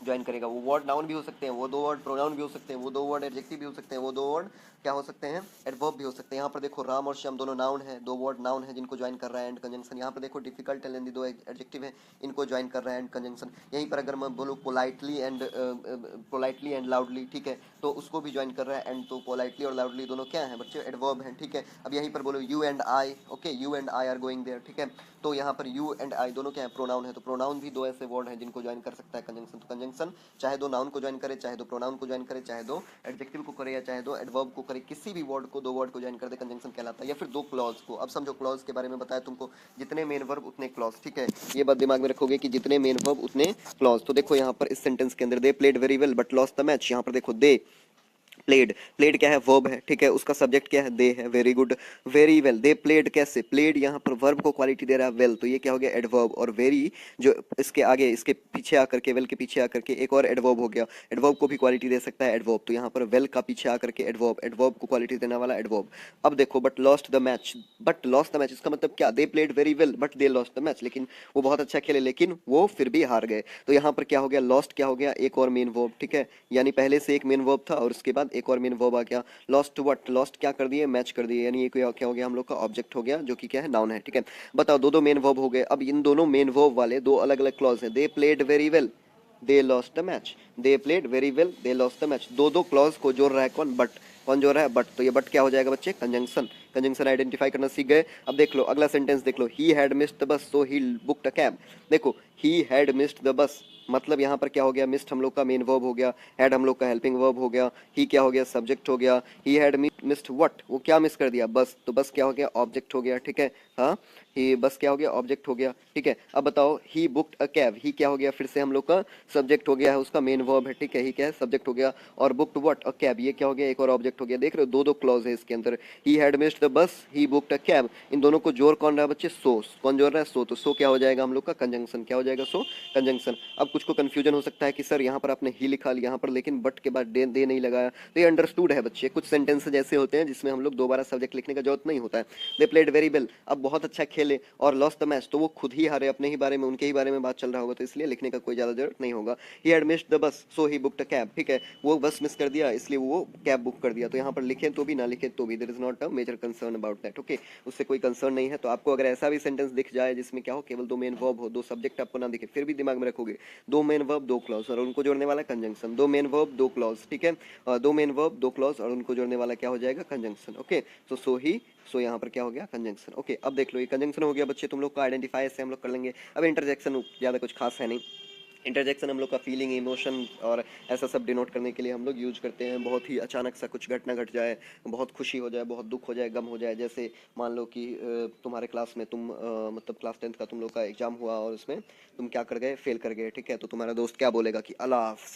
ज्वाइन करेगा। वो वर्ड नाउन भी हो सकते हैं, वो दो वर्ड प्रोनाउन भी हो सकते हैं, वो दो वर्ड एडजेक्टिव भी हो सकते हैं, वो दो वर्ड क्या हो सकते हैं, एडवर्ब भी हो सकते हैं। यहाँ पर देखो राम और श्याम दोनों नाउन है, दो वर्ड नाउन है जिनको ज्वाइन कर रहा है एंड कंजंक्शन। यहाँ पर देखो डिफिकल्ट एंड लेंदी दो एडजेक्टिव है, इनको ज्वाइन कर रहा है एंड कंजंक्शन। यहीं पर अगर मैं बोलूँ पोलाइटली एंड लाउडली, ठीक है, तो उसको भी ज्वाइन कर रहा है एंड। तो पोलाइटली और लाउडली दोनों क्या है बच्चे, एडवर्ब हैं, ठीक है। अब यहीं पर बोलो you and I, okay, you and I are going there, ठीक है, तो यहाँ पर यू एंड आई दोनों क्या है, प्रोनाउन है। तो प्रोनाउन भी दो ऐसे वर्ड हैं जिनको ज्वाइन कर सकता है कंजंक्शन। तो कंजंक्शन चाहे दो नाउन को ज्वाइन करे, चाहे दो प्रोनाउन को ज्वाइन करे, चाहे दो एडजेक्टिव को करे, या चाहे दो एडवर्ब को करे, किसी भी वर्ड को, दो वर्ड को ज्वाइन कर दे कंजंक्शन कहलाता है, या फिर दो क्लॉज को। अब समझो क्लॉज के बारे में बताया तुमको, जितने मेन वर्ब उतने क्लॉज, ठीक है, ये बात दिमाग में रखोगे कि जितने मेन वर्ब उतने क्लॉज। तो देखो यहाँ पर इस सेंटेंस के अंदर they played very well but lost the match, यहाँ पर देखो दे प्लेड, प्लेड क्या है, वर्ब है, ठीक है, उसका सब्जेक्ट क्या है, दे है, very good, very well, they played, कैसे, प्लेड यहाँ पर वर्ब को क्वालिटी दे रहा है वेल, तो ये क्या हो गया, एडवर्ब, और वेरी जो इसके आगे इसके पीछे आकर के, वेल के पीछे आकर के एक और एडवर्ब हो गया, एडवर्ब को भी क्वालिटी दे सकता है एडवर्ब, तो यहाँ पर वेल का पीछे आकर के एडवर्ब, एडवर्ब को क्वालिटी देने वाला एडवर्ब। अब देखो, but lost the match, but lost the match इसका मतलब क्या, they played very well but they lost the match, लेकिन वो बहुत अच्छा खेले लेकिन वो फिर भी हार गए, तो यहाँ पर क्या हो गया, लॉस्ट क्या हो गया, एक और मेन वर्ब, ठीक है, यानी पहले से एक मेन वर्ब था और उसके बाद एक और मेन वर्ब आ गया, लॉस्ट व्हाट, लॉस्ट क्या कर दिए, मैच कर दिए, यानी ये क्या हो गया, हम लोग का ऑब्जेक्ट हो गया जो कि क्या है, नाउन है, ठीक है। बताओ, दो दो मेन वर्ब हो गए, अब इन दोनों मेन वर्ब वाले दो अलग अलग क्लॉज हैं, they played very well, they lost the match, they played very well, they lost the match, दो दो क्लॉज को जोड़ रहा है कौन, बट, कौन जोड़ रहा है, बट, तो ये बट क्या हो जाएगा बच्चे, कंजंक्शन, कंजंक्शन आइडेंटिफाई करना सीख गए। अब देख लो अगला सेंटेंस देख लो, he had missed the bus so he booked a cab, देखो ही हैड मिस्ड द बस, मतलब यहाँ पर क्या हो गया, मिस्ड हम लोग का मेन वर्ब हो गया, हैड हम लोग का हेल्पिंग वर्ब हो गया, ही क्या हो गया, सब्जेक्ट हो गया, ही हैड मिस्ड व्हाट, वो क्या मिस कर दिया, बस, तो बस क्या हो गया, ऑब्जेक्ट हो गया, ठीक है, हाँ, ही बस क्या हो गया, ऑब्जेक्ट हो गया, ठीक है। अब बताओ, ही बुक्ड अ कैब, ही क्या हो गया, फिर से हम लोग का सब्जेक्ट हो गया है, उसका मेन वर्ब है, ठीक है, ही क्या है, सब्जेक्ट हो गया, और बुक्ड व्हाट, अ कैब, ये क्या हो गया, एक और ऑब्जेक्ट हो गया, देख रहे हो दो दो क्लॉज है इसके अंदर, ही हैड मिस्ड द बस, ही बुक्ड अ कैब, इन दोनों को जोड़ कौन रहा है बच्चे, सो, कौन जोड़ रहा है, सो, तो सो क्या हो जाएगा हम लोग का, कंजंक्शन, क्या हो जाएगा, सो कंजंक्शन। अब कुछ को कंफ्यूजन हो सकता है कि सर यहाँ पर आपने ही लिखा, यहाँ पर लेकिन बट के बाद दे नहीं लगाया, तो ये अंडरस्टूड है बच्चे, कुछ सेंटेंसेज ऐसे होते हैं जिसमें हम लोग दोबारा सब्जेक्ट लिखने का जरूरत नहीं होता है, दे प्लेड वेरी वेल, अब बहुत अच्छा खेले और लॉस्ट द मैच, तो वो खुद ही हारे, अपने ही बारे में, उनके ही बारे में बात चल रहा होगा, तो इसलिए लिखने का कोई ज्यादा जरूरत नहीं होगा। ही had missed the bus so he booked a cab, ठीक है, वो बस मिस कर दिया इसलिए वो कैब बुक कर दिया, तो यहाँ पर लिखे तो भी ना लिखे तो भी, there is not a major concern about that, okay, उससे कोई कंसर्न नहीं है। तो आपको अगर ऐसा भी सेंटेंस दिख जाए जिसमें क्या हो, केवल दो मेन वर्ब हो, दो सब्जेक्ट आपको ना दिखे, फिर भी दिमाग में रखोगे, दो मेन वर्ब दो क्लॉज और उनको जोड़ने वाला कंजंक्शन, दो मेन वर्ब दो क्लॉज, ठीक है, दो मेन वर्ब दो क्लॉज और उनको जोड़ने वाला क्या हो जाएगा, कंजंक्शन, ओके, तो सो ही, सो यहाँ पर क्या हो गया, कंजंक्शन, ओके। अब देख लो ये कंजंक्शन हो गया बच्चे, तुम लोग को आइडेंटिफाई ऐसे हम लोग कर लेंगे। अब इंटरजेक्शन ज्यादा कुछ खास है नहीं, इंटरजेक्शन हम लोग का फीलिंग, इमोशन और ऐसा सब डिनोट करने के लिए हम लोग यूज करते हैं, बहुत ही अचानक सा कुछ घटना घट जाए, बहुत खुशी हो जाए, बहुत दुख हो जाए, गम हो जाए, जैसे मान लो कि तुम्हारे क्लास में तुम मतलब क्लास 10th का तुम लोग का एग्जाम हुआ और उसमें तुम क्या कर गए, फेल कर गए, ठीक है, तो तुम्हारा दोस्त क्या बोलेगा कि अलास,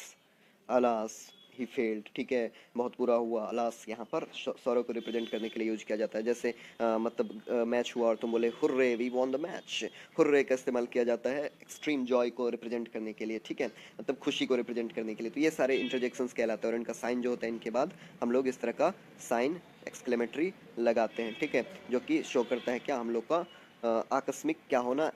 अलास ही फेल्ड, ठीक है, बहुत बुरा हुआ, अलास यहाँ पर सौरव को रिप्रेजेंट करने के लिए यूज किया जाता है, जैसे मतलब मैच हुआ और तुम बोले hurray we won the match, hurray का इस्तेमाल किया जाता है एक्सट्रीम जॉय को रिप्रेजेंट करने के लिए, ठीक है, मतलब खुशी को रिप्रेजेंट करने के लिए, तो ये सारे इंटरजेक्शंस कहलाते हैं और इनका साइन जो होता है इनके बाद हम लोग इस तरह का साइन एक्सक्लेमेटरी लगाते हैं, ठीक है, जो कि शो करता है क्या, हम लोग का आकस्मिक क्या होना,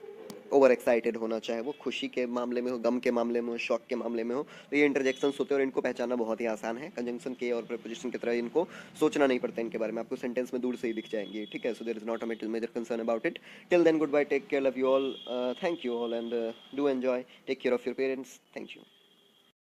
ओवर एक्साइटेड होना, चाहे वो खुशी के मामले में हो, गम के मामले में हो, शॉक के मामले में हो, तो ये इंटरजेक्शंस होते हैं और इनको पहचानना बहुत ही आसान है, कंजंक्शन के और प्रीपोजिशन की तरह इनको सोचना नहीं पड़ता, इनके बारे में आपको सेंटेंस में दूर से ही दिख जाएंगे, ठीक है, so there is not a major concern about it. Till then goodbye, take care, love you all, thank you all and do enjoy, take care of your parents, thank you.